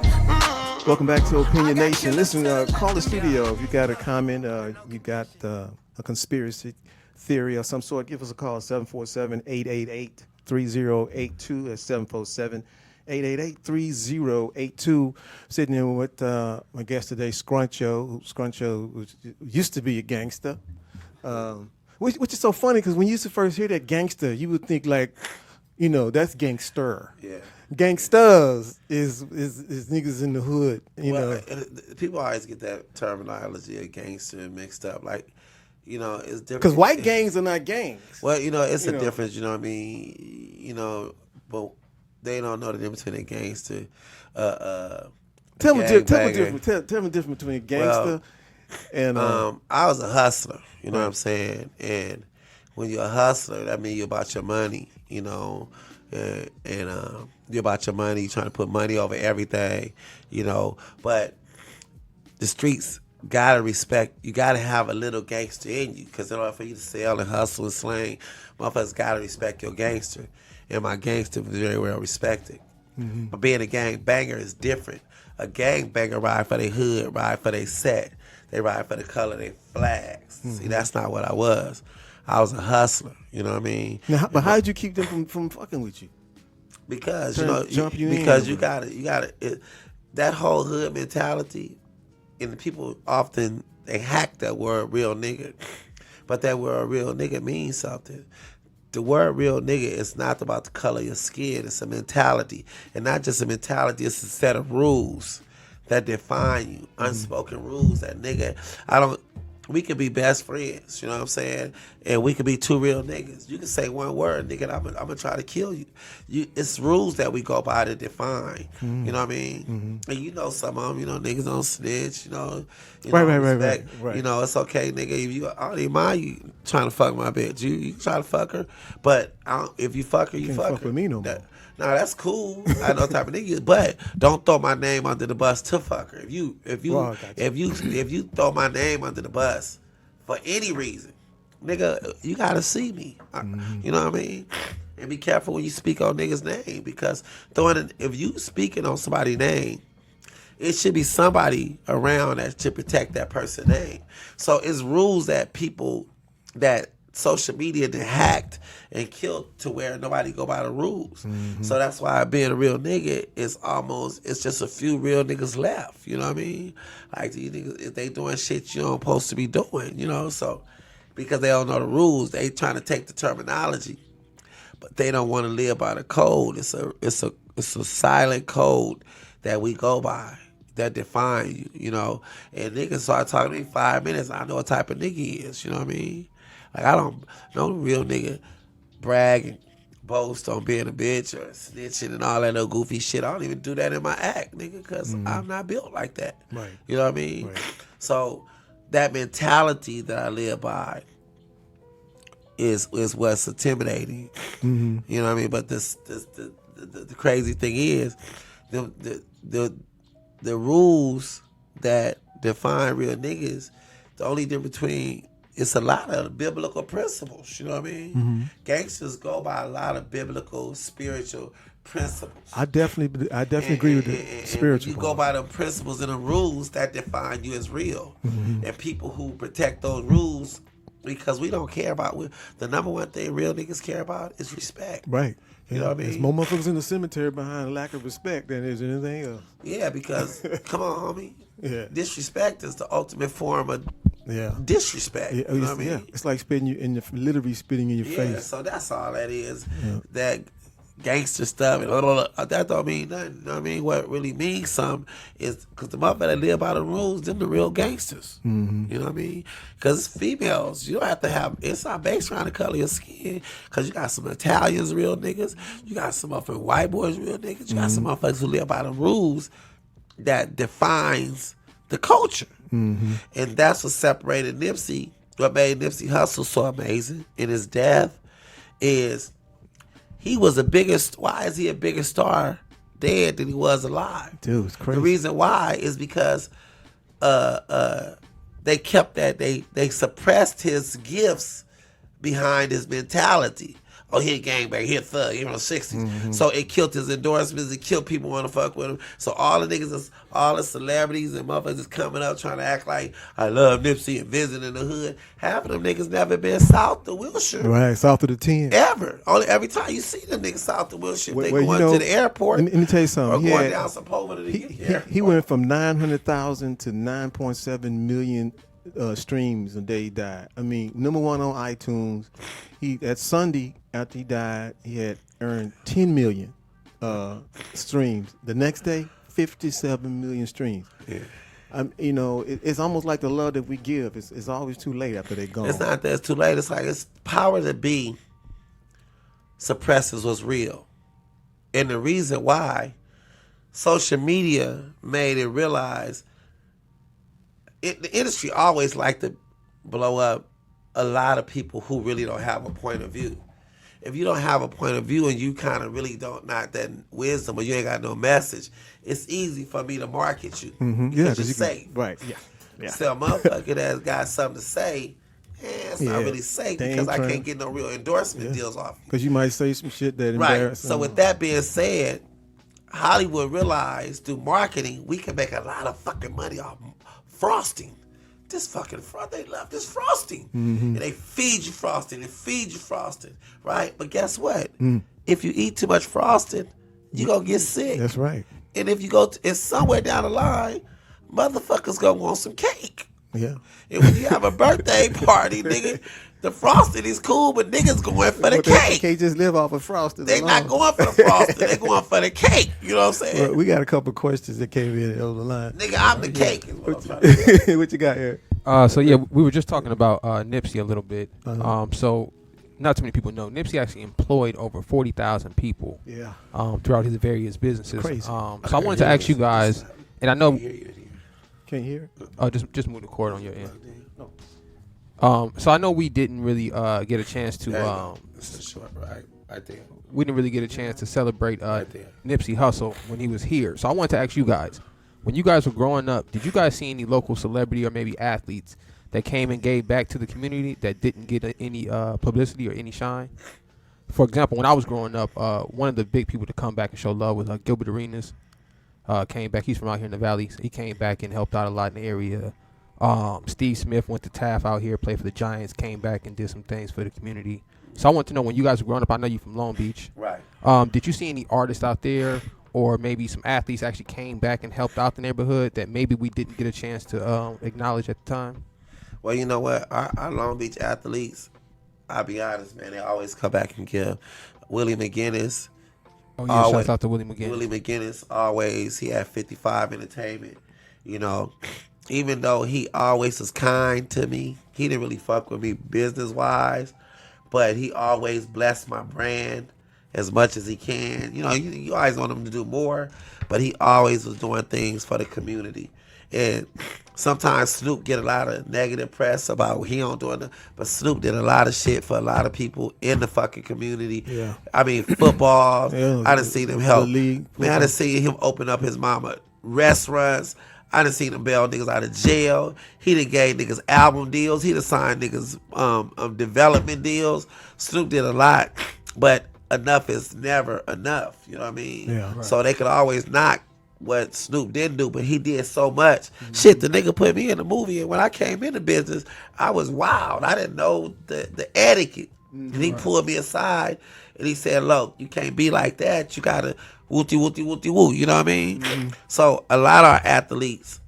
Welcome back to Opinion Nation. Listen, call the studio if you got a comment, you got a conspiracy theory of some sort. Give us a call, 747-888-3082. That's 747-888-3082. Sitting in with my guest today, Scruncho. Scruncho used to be a gangster, which is so funny because when you used to first hear that gangster, you would think like, you know, that's gangster. Yeah. Gangsters is niggas in the hood, you know. People always get that terminology of gangster mixed up. Like, you know, it's different. Because white gangs are not gangs. Well, you know, it's a difference, you know what I mean? You know, but they don't know the difference between a gangster. Tell me the difference between a gangster and... I was a hustler, you know what I'm saying? And when you're a hustler, that means you're about your money, you know, and you're about your money, you're trying to put money over everything, you know. But the streets gotta respect, you gotta have a little gangster in you, because in order for you to sell and hustle and slang, motherfuckers gotta respect your gangster. And my gangster was very well respected. But being a gang banger is different. A gang banger ride for their hood, ride for their set. They ride for the color of their flags. See, that's not what I was. I was a hustler, you know what I mean? Now, but how did you keep them from fucking with you? Because, you know, because you gotta, that whole hood mentality, and the people often, they hack that word real nigga. But that word real nigga means something. The word real nigga is not about the color of your skin. It's a mentality. And not just a mentality, it's a set of rules that define you. Unspoken rules that nigga, we could be best friends, you know what I'm saying? And we could be two real niggas. You can say one word, nigga, I'm gonna try to kill you. It's rules that we go by to define, you know what I mean? And you know some of them, you know, niggas don't snitch, you know. Right. You know, it's okay, nigga. I don't even mind you trying to fuck my bitch. You try to fuck her, but if you fuck her, you Can't fuck fuck her. with me no more. No, that's cool. I know type of nigga, but don't throw my name under the bus to fuck her. If you throw my name under the bus for any reason, nigga, you gotta see me. You know what I mean? And be careful when you speak on niggas' name, because if you speaking on somebody's name, it should be somebody around that should protect that person's name. So it's rules that that social media done hacked and killed to where nobody go by the rules. So that's why being a real nigga is it's just a few real niggas left, you know what I mean? Like these niggas, if they doing shit you don't supposed to be doing, you know, so because they don't know the rules, they trying to take the terminology, but they don't want to live by the code. It's a silent code that we go by that define you, you know. And niggas start talking to me 5 minutes, I know what type of nigga he is, you know what I mean? Like, I don't know real nigga brag and boast on being a bitch or snitching and all that little goofy shit. I don't even do that in my act, nigga, because I'm not built like that. Right. You know what I mean? Right. So that mentality that I live by is what's intimidating. You know what I mean? But the the crazy thing is, the rules that define real niggas, the only difference between, it's a lot of biblical principles. You know what I mean? Mm-hmm. Gangsters go by a lot of biblical, spiritual principles. I definitely agree with the spiritual. You go by the principles and the rules that define you as real. Mm-hmm. And people who protect those rules, because we don't care about, the number one thing real niggas care about is respect. Right. You know what I mean? There's more motherfuckers in the cemetery behind lack of respect than there's anything else. Yeah, because, come on, homie. Yeah. Disrespect is the ultimate form of disrespect. Yeah, you know what I mean? Yeah. It's like literally spitting in your face. So that's all that is. Yeah. That gangster stuff, and that don't mean nothing. You know what I mean? What really means something is because the motherfuckers that live by the rules, them the real gangsters. Mm-hmm. You know what I mean? Because it's females. You don't have to have inside based around the color of your skin. Because you got some Italians, real niggas. You got some motherfucking white boys, real niggas. You got some motherfuckers who live by the rules that defines the culture. Mm-hmm. And that's what separated Nipsey. What made Nipsey Hussle so amazing in his death is he was why is he a bigger star dead than he was alive? Dude, it's crazy. The reason why is because they kept that, they suppressed his gifts behind his mentality. Oh, he a gangbang, he a thug, he in the 60s. Mm-hmm. So it killed his endorsements, it killed people want to fuck with him. So all the niggas, all the celebrities and motherfuckers is coming up trying to act like I love Nipsey and visiting the hood. Half of them niggas never been south of Wilshire. Right, south of the 10. Ever. Only every time you see them niggas south of Wilshire, they Well, going to the airport. Let me tell you something. Or going down Sepulveda to get the airport. He went from 900,000 to 9.7 million streams the day he died. I mean, number one on iTunes. That Sunday after he died, he had earned 10 million streams. The next day, 57 million streams. Yeah. It's almost like the love that we give. It's always too late after they're gone. It's not that it's too late. It's like it's power to be suppresses what's real. And the reason why social media made it realize the industry always like to blow up a lot of people who really don't have a point of view. If you don't have a point of view and you kind of really don't, not that wisdom, or you ain't got no message, it's easy for me to market you. Mm-hmm. Yeah, because you're safe. Right, yeah. So a motherfucker that's got something to say, it's not really safe because I can't get no real endorsement deals off you. Because you might say some shit that Right. embarrasses So with that being said, Hollywood realized through marketing, we can make a lot of fucking money off frosting. This fucking they love this frosting. Mm-hmm. And they feed you frosting and feed you frosting, right? But guess what? If you eat too much frosting, you're going to get sick. That's right. And if you go, it's somewhere down the line, motherfuckers going to want some cake. Yeah. And when you have a birthday party, nigga, the frosting is cool, but niggas going for the cake. They can't just live off of frosting. They not going for the frosting. They going for the cake. You know what I'm saying? Well, we got a couple questions that came in over the line. Nigga, I'm the cake. What you got here? So yeah, we were just talking about Nipsey a little bit. So not too many people know Nipsey actually employed over 40,000 people. Yeah. Throughout his various businesses. Crazy. So I wanted to ask you guys, and I know. Can't hear? Just move the cord on your end. So I know we didn't really get a chance to. Right there. We didn't really get a chance to celebrate Nipsey Hussle when he was here. So I wanted to ask you guys, when you guys were growing up, did you guys see any local celebrity or maybe athletes that came and gave back to the community that didn't get any publicity or any shine? For example, when I was growing up, one of the big people to come back and show love was Gilbert Arenas. Came back. He's from out here in the valley. He came back and helped out a lot in the area. Steve Smith went to Taft out here, played for the Giants, came back and did some things for the community. So I want to know, when you guys were growing up, I know you're from Long Beach. Right. Did you see any artists out there or maybe some athletes actually came back and helped out the neighborhood that maybe we didn't get a chance to acknowledge at the time? Well, you know what? Our Long Beach athletes, I'll be honest, man, they always come back and give. Willie McGinnis. Oh, yeah, shouts out to Willie McGinnis. Willie McGinnis, always, he had 55 Entertainment. You know, even though he always was kind to me, he didn't really fuck with me business-wise, but he always blessed my brand as much as he can. You know, you always want him to do more, but he always was doing things for the community. And sometimes Snoop get a lot of negative press about he don't do it, but Snoop did a lot of shit for a lot of people in the fucking community. Yeah. I mean, football. Yeah, I done seen him help. the league, Man, I done seen him open up his mama restaurants. I done seen him bail niggas out of jail. He done gave niggas album deals. He done signed niggas development deals. Snoop did a lot, but enough is never enough. You know what I mean? Yeah. Right. So they could always knock what Snoop didn't do, but he did so much. Shit, the nigga put me in the movie, and when I came into business, I was wild. I didn't know the etiquette. And he pulled me aside, and he said, look, you can't be like that. You got to woo. You know what I mean? So a lot of our athletes,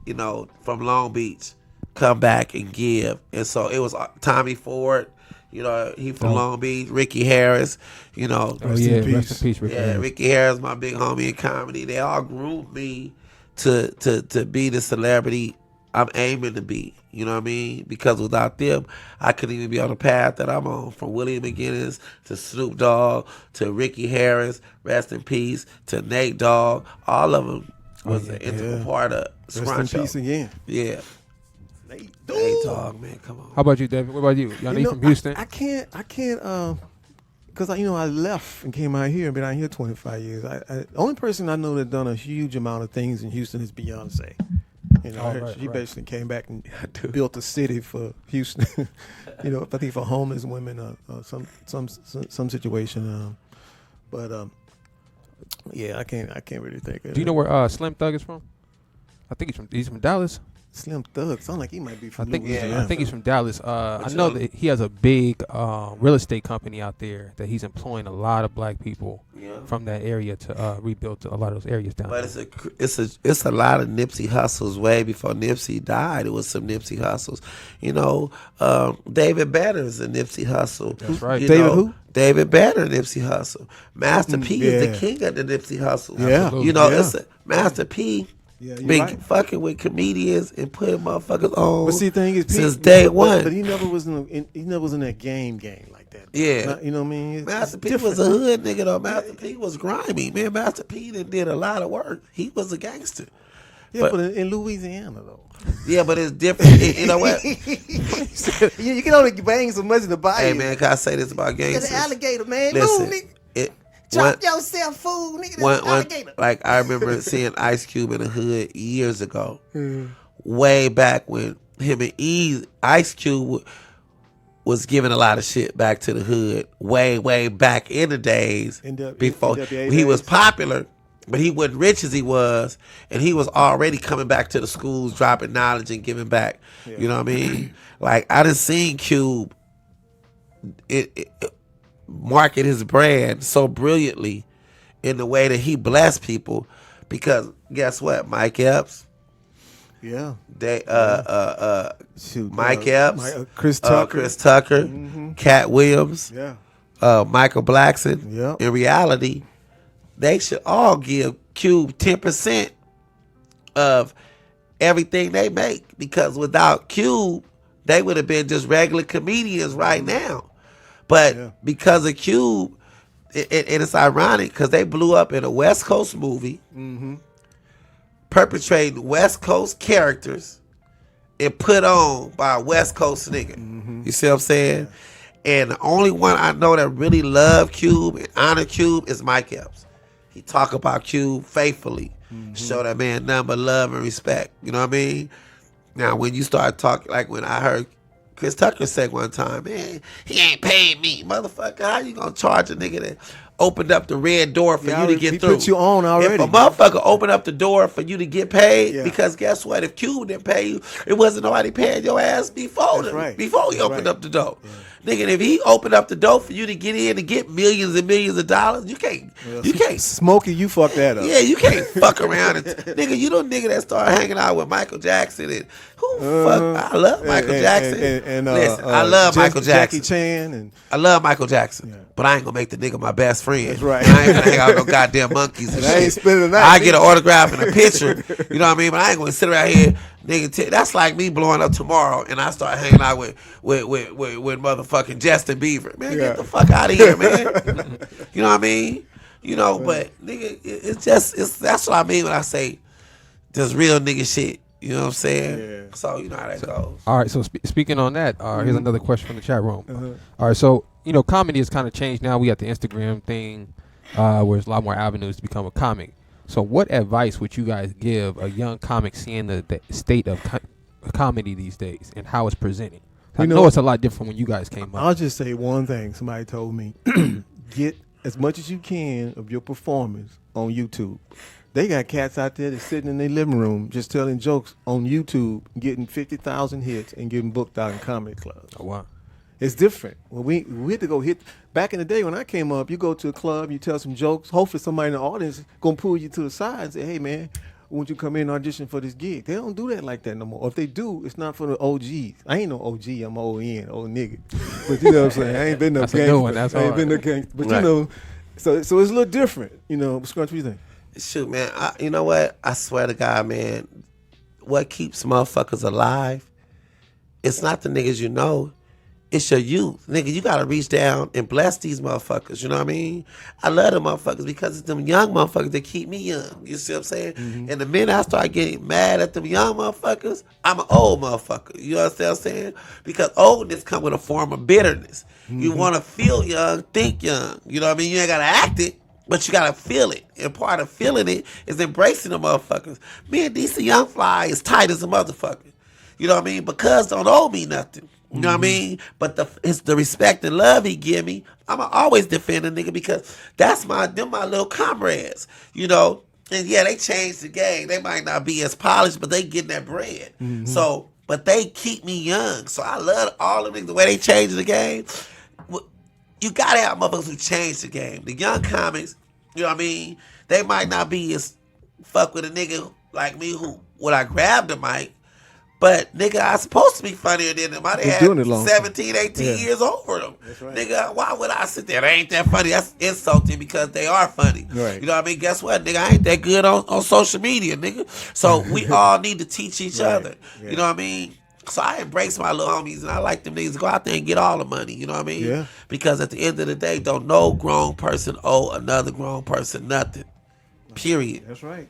you know, from Long Beach come back and give. And so it was Tommy Ford, you know, he from Long Beach, Ricky Harris, you know. Rest in peace, Ricky Harris. Ricky Harris, my big homie in comedy. They all groomed me to be the celebrity I'm aiming to be. You know what I mean? Because without them, I couldn't even be on the path that I'm on. From Willie McGinnis to Snoop Dogg to Ricky Harris, rest in peace, to Nate Dogg. All of them was an integral part of Scrunch. Rest in peace again. Yeah. Nate Dogg, man, come on. How about you, David? What about you? Y'all need from Houston? I can't, because I left and came out here and been out here 25 years. The only person I know that done a huge amount of things in Houston is Beyonce. You know, she basically came back and built a city for Houston. You know, I think for homeless women or some situation. Yeah, I can't really think of it. Do you know where Slim Thug is from? I think he's from Dallas. Slim Thug sound like he might be from I think he's from Dallas. I know that he has a big real estate company out there that he's employing a lot of black people from that area to rebuild a lot of those areas down. But it's a lot of Nipsey hustles way before Nipsey died. It was some Nipsey hustles. You know, David Banner is a Nipsey hustle. That's right. David who? David Banner, Nipsey Hustle. Master P is the king of the Nipsey hustles. Yeah. You know, it's Master P. Yeah, been fucking with comedians and putting motherfuckers on. But see, the thing is, since day one. But he never was in that game like that. Yeah, you know what I mean. Master P was a hood nigga though. Master P was grimy, man. Master P did a lot of work. He was a gangster. Yeah, but in Louisiana though. Yeah, but it's different. You know what? you can only bang so much in the body. Hey man, can I say this about gangsters? You're the alligator, man. Listen, chop yourself, fool, nigga. Like I remember seeing Ice Cube in the hood years ago, way back when him and Ice Cube was giving a lot of shit back to the hood, way back in the days before he was popular, but he wasn't rich as he was, and he was already coming back to the schools, dropping knowledge and giving back. Yeah. You know what I mean? Like I done seen Cube market his brand so brilliantly in the way that he blessed people, because guess what? Mike Epps, Mike Epps, Chris Tucker, Cat Williams, Michael Blackson. In reality, they should all give Cube 10% of everything they make, because without Cube, they would have been just regular comedians right now. But because of Cube, and it's ironic because they blew up in a West Coast movie, perpetrating West Coast characters and put on by a West Coast nigga. You see what I'm saying? And the only one I know that really loved Cube and honored Cube is Mike Epps. He talk about Cube faithfully, show that man nothing but love and respect. You know what I mean? Now, when you start talking, like when I heard Chris Tucker said one time, man, he ain't paying me. Motherfucker, how you gonna charge a nigga that opened up the red door for you to get through? He put you on already. If a motherfucker opened up the door for you to get paid, because guess what? If Cube didn't pay you, it wasn't nobody paying your ass before he opened up the door. Nigga, if he opened up the door for you to get in and get millions and millions of dollars, you can't Smokey, you fuck that up. Yeah, you can't fuck around nigga, you know nigga that started hanging out with Michael Jackson and I love Michael Jackson. Listen, I love Michael Jackson. Jackie Chan and I love Michael Jackson. But I ain't gonna make the nigga my best friend. That's right. I ain't gonna hang out with no goddamn monkeys and I ain't shit. spending the night. I get an autograph and a picture. You know what I mean? But I ain't gonna sit around here, nigga. That's like me blowing up tomorrow and I start hanging out with motherfucking Justin Bieber. Man, get the fuck out of here, man. You know what I mean? You know, but nigga, that's what I mean when I say this real nigga shit. You know what I'm saying? Yeah. So you know how that goes. All right, so speaking on that, here's another question from the chat room. All right, so comedy has kind of changed now. We got the Instagram thing, where there's a lot more avenues to become a comic. So what advice would you guys give a young comic seeing the state of comedy these days and how it's presented? I know it's a lot different when you guys came up. I'll just say one thing. Somebody told me, get as much as you can of your performance on YouTube. They got cats out there that's sitting in their living room just telling jokes on YouTube, getting 50,000 hits and getting booked out in comedy clubs. Oh, wow. It's different. Well, we had to go hit. Back in the day when I came up, you go to a club, you tell some jokes. Hopefully somebody in the audience going to pull you to the side and say, hey, man, won't you come in and audition for this gig? They don't do that like that no more. Or if they do, it's not for the OGs. I ain't no OG. I'm ON, old nigga. But you know what I'm saying? I ain't been no gangster. That's a good one. That's I ain't been no gangster. But you know, so it's a little different. You know, Scrunch, what you think? Shoot, man. You know what? I swear to God, man. What keeps motherfuckers alive? It's not the niggas you know. It's your youth. Nigga, you gotta reach down and bless these motherfuckers. You know what I mean? I love them motherfuckers because it's them young motherfuckers that keep me young. You see what I'm saying? Mm-hmm. And the minute I start getting mad at them young motherfuckers, I'm an old motherfucker. You understand what I'm saying? Because oldness come with a form of bitterness. Mm-hmm. You wanna feel young, think young. You know what I mean? You ain't gotta act it, but you gotta feel it. And part of feeling it is embracing the motherfuckers. Me and DC Young Fly is tight as a motherfucker. You know what I mean? Because don't owe me nothing. You know what I mean? But it's the respect and love he give me. I'ma always defend a nigga because that's them my little comrades. You know? And yeah, they changed the game. They might not be as polished, but they getting that bread. Mm-hmm. So, but they keep me young. So I love all the niggas, the way they change the game. You gotta have motherfuckers who change the game. The young comics, you know what I mean? They might not be as fuck with a nigga like me who, when I grab the mic, but, nigga, I'm supposed to be funnier than them. I had 17, 18 years over them. That's right. Nigga, why would I sit there? They ain't that funny. That's insulting because they are funny. Right. You know what I mean? Guess what, nigga? I ain't that good on social media, nigga. So we all need to teach each other. Yeah. You know what I mean? So I embrace my little homies, and I like them niggas to go out there and get all the money. You know what I mean? Yeah. Because at the end of the day, don't no grown person owe another grown person nothing. Period. That's right.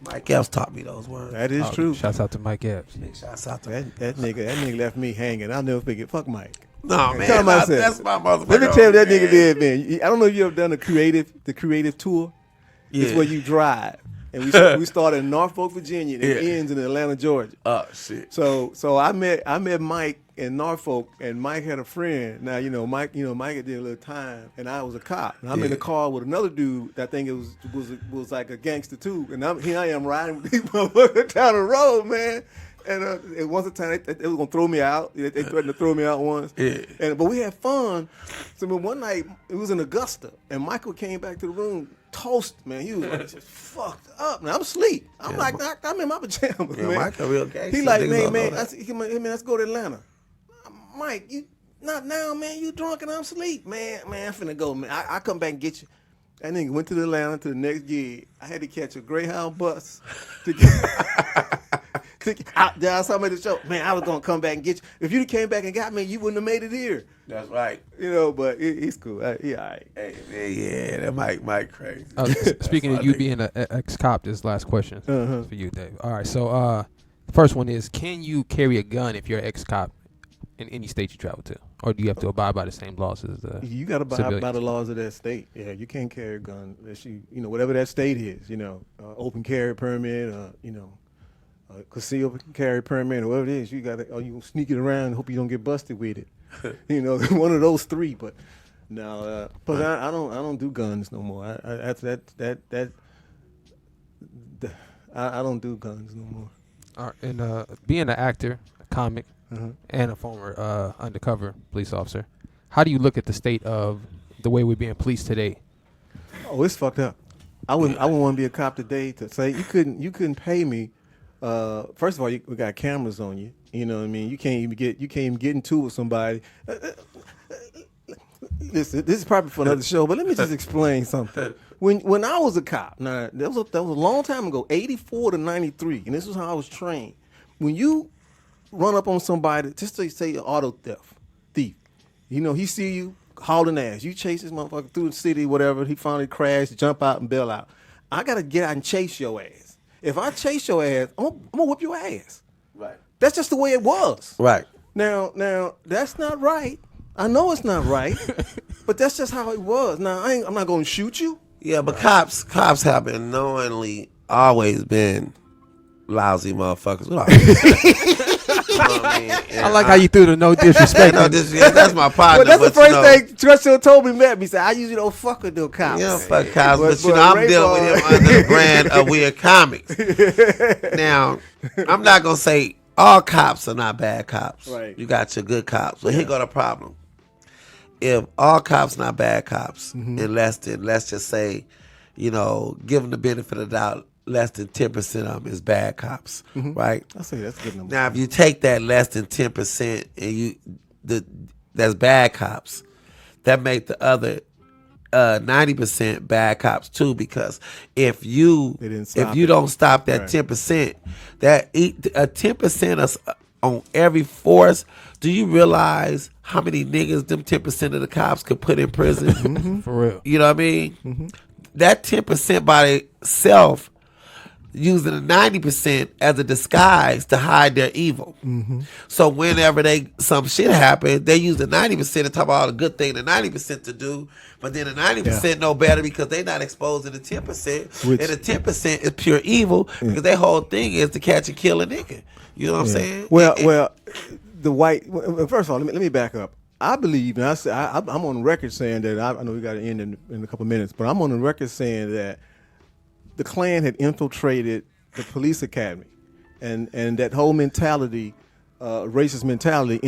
Mike Epps taught me those words. That is true. Shouts out to Mike Epps. Shouts out to that nigga left me hanging. I'll never forget. Fuck Mike. No, man. That's my motherfucker. Let me tell you what that nigga did, man. I don't know if you ever done the creative tour. Yeah. It's where you drive. And we started in Norfolk, Virginia, and it ends in Atlanta, Georgia. Oh shit. So I met Mike in Norfolk, and Mike had a friend. Now Mike did a little time, and I was a cop. And I'm in the car with another dude that I think it was like a gangster too. And here I am riding with these motherfuckers down the road, man. And once a time they was gonna throw me out. They threatened to throw me out once. Yeah. But we had fun. So one night it was in Augusta, and Michael came back to the room. Toast, man. He was like, just fucked up. Now I'm asleep. I'm I'm in my pajamas, man. Mike a real gangster. He like, man. I said, hey, man, let's go to Atlanta. Mike, you not now, man. You drunk and I'm asleep, man. Man, I'm finna go, man. I come back and get you. That nigga went to Atlanta to the next gig. I had to catch a Greyhound bus to get out there. I saw him at the show. Man, I was gonna come back and get you. If you came back and got me, you wouldn't have made it here. That's right. But he's cool. He all right. Hey, man, yeah, that Mike crazy. Speaking of you being an ex-cop, this last question for you, Dave. All right, so the first one is, can you carry a gun if you're an ex-cop in any state you travel to? Or do you have to abide by the same laws as the You got to abide by the laws of that state. Yeah, you can't carry a gun unless whatever that state is, open carry permit, concealed carry permit, or whatever it is. You got to, or you sneak it around and hope you don't get busted with it. One of those three. But no, but I don't do guns no more. I don't do guns no more. All right, and being an actor, a comic, and a former undercover police officer, how do you look at the state of the way we're being policed today? Oh, it's fucked up. I wouldn't want to be a cop today to say you couldn't pay me. First of all, we got cameras on you. You know what I mean? You can't even get into it with somebody. Listen, this is probably for another show, but let me just explain something. When I was a cop, now that was a long time ago, 84 to 93, and this was how I was trained. When you run up on somebody, just say auto thief, he see you hauling ass. You chase this motherfucker through the city, whatever. He finally crashed, jump out and bail out. I gotta get out and chase your ass. If I chase your ass, I'm gonna whip your ass. Right. That's just the way it was. Right. Now that's not right. I know it's not right, but that's just how it was. Now I'm not gonna shoot you. Yeah, but cops have been knowingly always been lousy motherfuckers. You know what I mean? I like how you threw the no disrespect. That's my partner. Well, that's the first thing Tristan told me met me. Said I usually don't fuck with no cops. You don't fuck cops, but you know I'm dealing with him under the brand of Weird Comics. Now, I'm not gonna say all cops are not bad cops. Right. You got your good cops. But here go the problem. If all cops not bad cops, and less than, let's just say, give them the benefit of the doubt, less than 10% of them is bad cops, right? I say that's a good number. Now, if you take that less than 10% and that's bad cops, that make the other 90% bad cops too, because if you don't stop that 10%, that 10% on every force, do you realize how many niggas them 10% of the cops could put in prison? For real. You know what I mean? That 10% by itself using the 90% as a disguise to hide their evil. So whenever some shit happen, they use the 90% to talk about all the good thing the 90% to do, but then the 90% know better because they not exposed to the 10%, and the 10% is pure evil because their whole thing is to catch and kill a nigga. You know what I'm saying? Well, the white. First of all, let me back up. I believe, and I'm on record saying that I know we got to end in a couple of minutes, but I'm on the record saying that the Klan had infiltrated the police academy, and that whole mentality, racist mentality,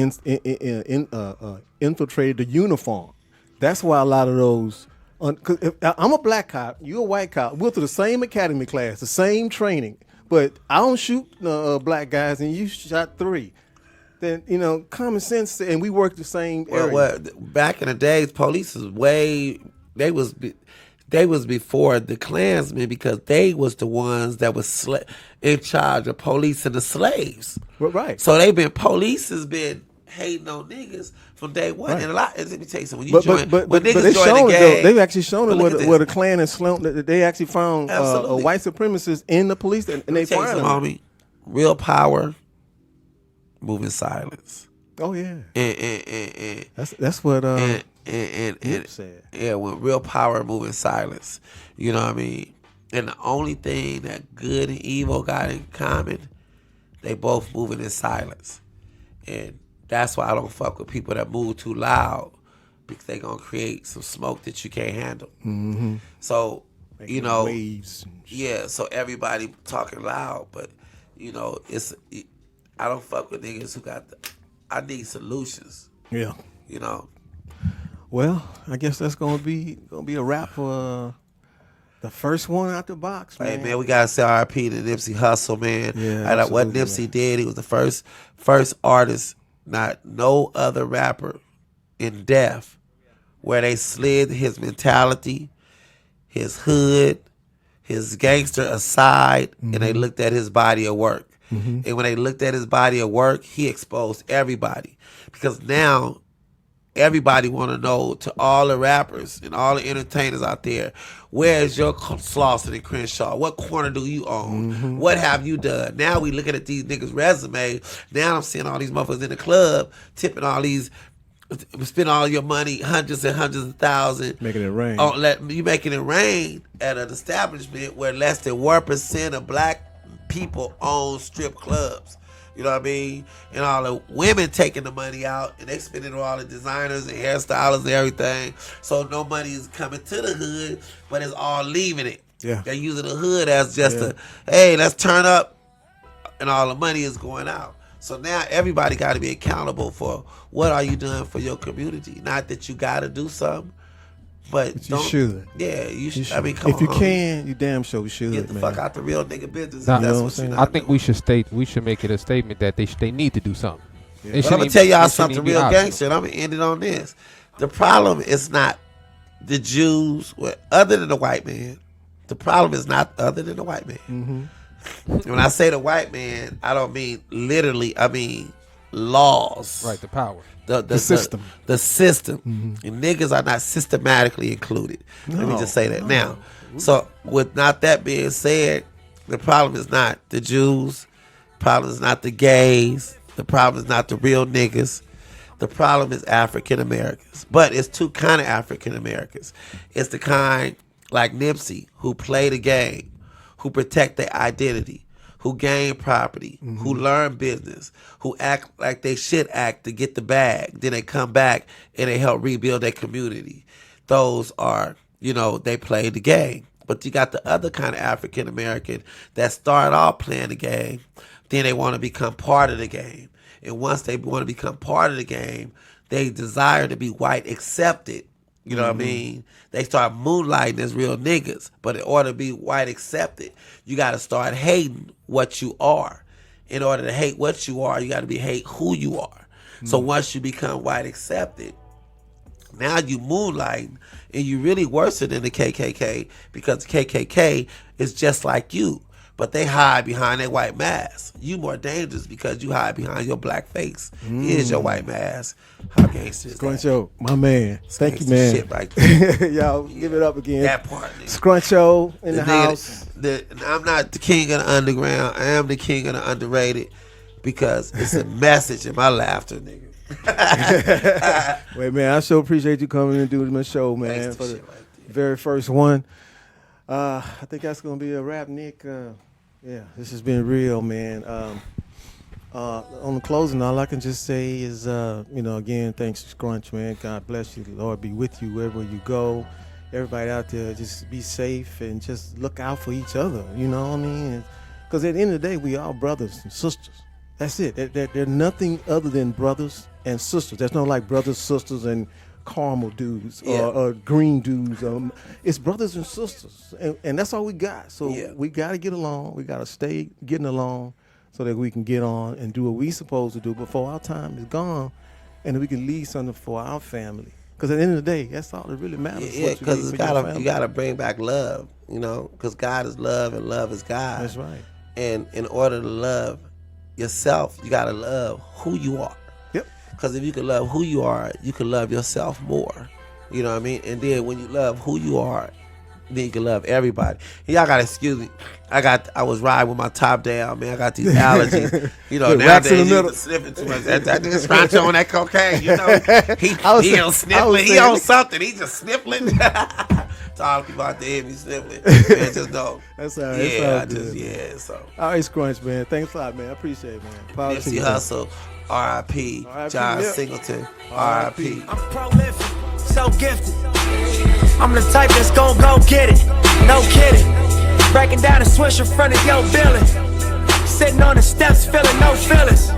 infiltrated the uniform. That's why a lot of those. Cause I'm a black cop, you're a white cop. We're through the same academy class, the same training, but I don't shoot black guys, and you shot 3. Then common sense, and we work the same area. Well, back in the days, police was they was before the Klansmen because they was the ones that was in charge of policing the slaves. Right. So police has been hating on niggas from day one. Right. And a lot. Let me tell you something. When niggas join the gang, they've actually shown it where the Klan is slumped. They actually found white supremacists in the police, and they fired them. Homie, real power, move in silence. Oh yeah. And that's what. And said. Yeah, when real power move in silence. You know what I mean? And the only thing that good and evil got in common, they both moving in silence. And that's why I don't fuck with people that move too loud, because they gonna create some smoke that you can't handle. So, waves. Yeah, so everybody talking loud, but I don't fuck with niggas who I need solutions. Yeah. Well, I guess that's gonna be a wrap for the first one out the box, man. Hey man, we gotta say R.I.P. to Nipsey Hussle, man. Yeah, what Nipsey did, he was the first artist, not no other rapper in death, where they slid his mentality, his hood, his gangster aside, and they looked at his body of work. And when they looked at his body of work, he exposed everybody, because now everybody want to know, to all the rappers and all the entertainers out there, where's your Slauson and Crenshaw? What corner do you own? What have you done? Now we looking at these niggas' resume. Now I'm seeing all these motherfuckers in the club tipping all these, spend all your money, hundreds and hundreds of thousands. Making it rain. You making it rain at an establishment where less than 1% of black people own strip clubs. You know what I mean? And all the women taking the money out, and they spending on all the designers and hairstylists and everything. So no money is coming to the hood, but it's all leaving it. Yeah. They're using the hood as just hey, let's turn up, and all the money is going out. So now everybody got to be accountable for what are you doing for your community. Not that you got to do something, but you should. Yeah, you should. I mean, come on. If you can, you damn sure should. Get the fuck out the real nigga business. I think we should make it a statement that they need to do something. Yeah. But I'm gonna tell y'all something real gangster, and I'm gonna end it on this. The problem is not the Jews, other than the white man. The problem is not other than the white man. When I say the white man, I don't mean literally. I mean laws. Right, the power. The system. The system. And niggas are not systematically included. Let me just say that. Now, so with not that being said, The problem is not the Jews. The problem is not the gays. The problem is not the real niggas. The problem is African Americans. But it's two kind of African Americans. It's the kind like Nipsey who play the game, who protect their identity, who gain property, who learn business, who act like they should act to get the bag. Then they come back and they help rebuild their community. Those are, they play the game. But you got the other kind of African American that start off playing the game, then they want to become part of the game. And once they want to become part of the game, they desire to be white accepted. You know what I mean? They start moonlighting as real niggas. But in order to be white accepted, you got to start hating what you are. In order to hate what you are, you got to hate who you are. So once you become white accepted, now you moonlighting, and you really worse than the KKK, because the KKK is just like you. But they hide behind their white mask. You more dangerous because you hide behind your black face. Here's your white mask. How gangster is that? Scruncho, my man. Thank you, man. Shit right there. Y'all give it up again. That part, nigga. Scruncho in the house. I'm not the king of the underground. I am the king of the underrated because it's a message in my laughter, nigga. Wait, man, I so appreciate you coming and doing my show, man. For the very first one. I think that's going to be a wrap, Nick. Yeah, this has been real, man. On the closing, all I can just say is, again, thanks, Scrunch, man. God bless you. The Lord be with you wherever you go. Everybody out there, just be safe and just look out for each other. You know what I mean? Because at the end of the day, we are brothers and sisters. That's it. They're nothing other than brothers and sisters. There's no like brothers, sisters, and caramel dudes or green dudes. It's brothers and sisters, and that's all we got. So we got to get along. We got to stay getting along so that we can get on and do what we supposed to do before our time is gone, and we can leave something for our family. Because at the end of the day, that's all that really matters. Yeah, because you gotta bring back love, because God is love and love is God. That's right. And in order to love yourself, you gotta love who you are. Because if you can love who you are, you can love yourself more. You know what I mean? And then when you love who you are, then you can love everybody. And y'all gotta excuse me. I was riding with my top down, man. I got these allergies. Nowadays you been sniffing too much. That nigga Scrunch on that cocaine, He on sniffling. He on something. He just sniffling. To all the people out there be sniffling. Man, just know. That's all right. Yeah, so. All right, Scrunch, man. Thanks a lot, man. I appreciate it, man. Nipsey Hussle. R.I.P. John Singleton. R.I.P. I'm prolific, so gifted. I'm the type that's gon' go get it. No kidding. Breaking down a switch in front of your building. Sitting on the steps, feeling no feelings.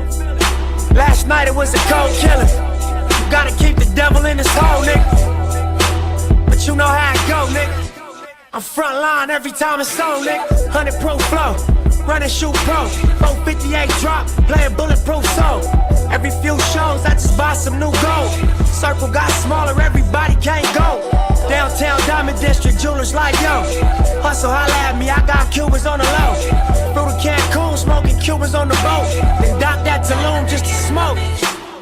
Last night it was a cold killing. You gotta keep the devil in his hole, nigga. But you know how it go, nigga. I'm front line every time it's on, nigga. 100 proof flow. Run and shoot pro, 458 drop, playing bulletproof soul. Every few shows, I just buy some new gold. Circle got smaller, everybody can't go. Downtown Diamond District, jewelers like yo. Hustle, holla at me, I got Cubans on the low. Through the Cancun, smoking Cubans on the boat. Then dock that Tulum just to smoke.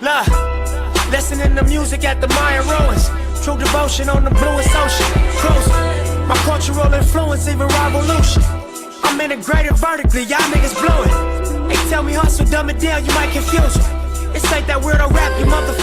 Look, listening to music at the Mayan ruins. True devotion on the bluest ocean. Cruising, my cultural influence, even revolution. I'm integrated vertically, y'all niggas blew it. They tell me hustle, dumb it down, you might confuse them. This ain't that weirdo rap, you motherfuckers.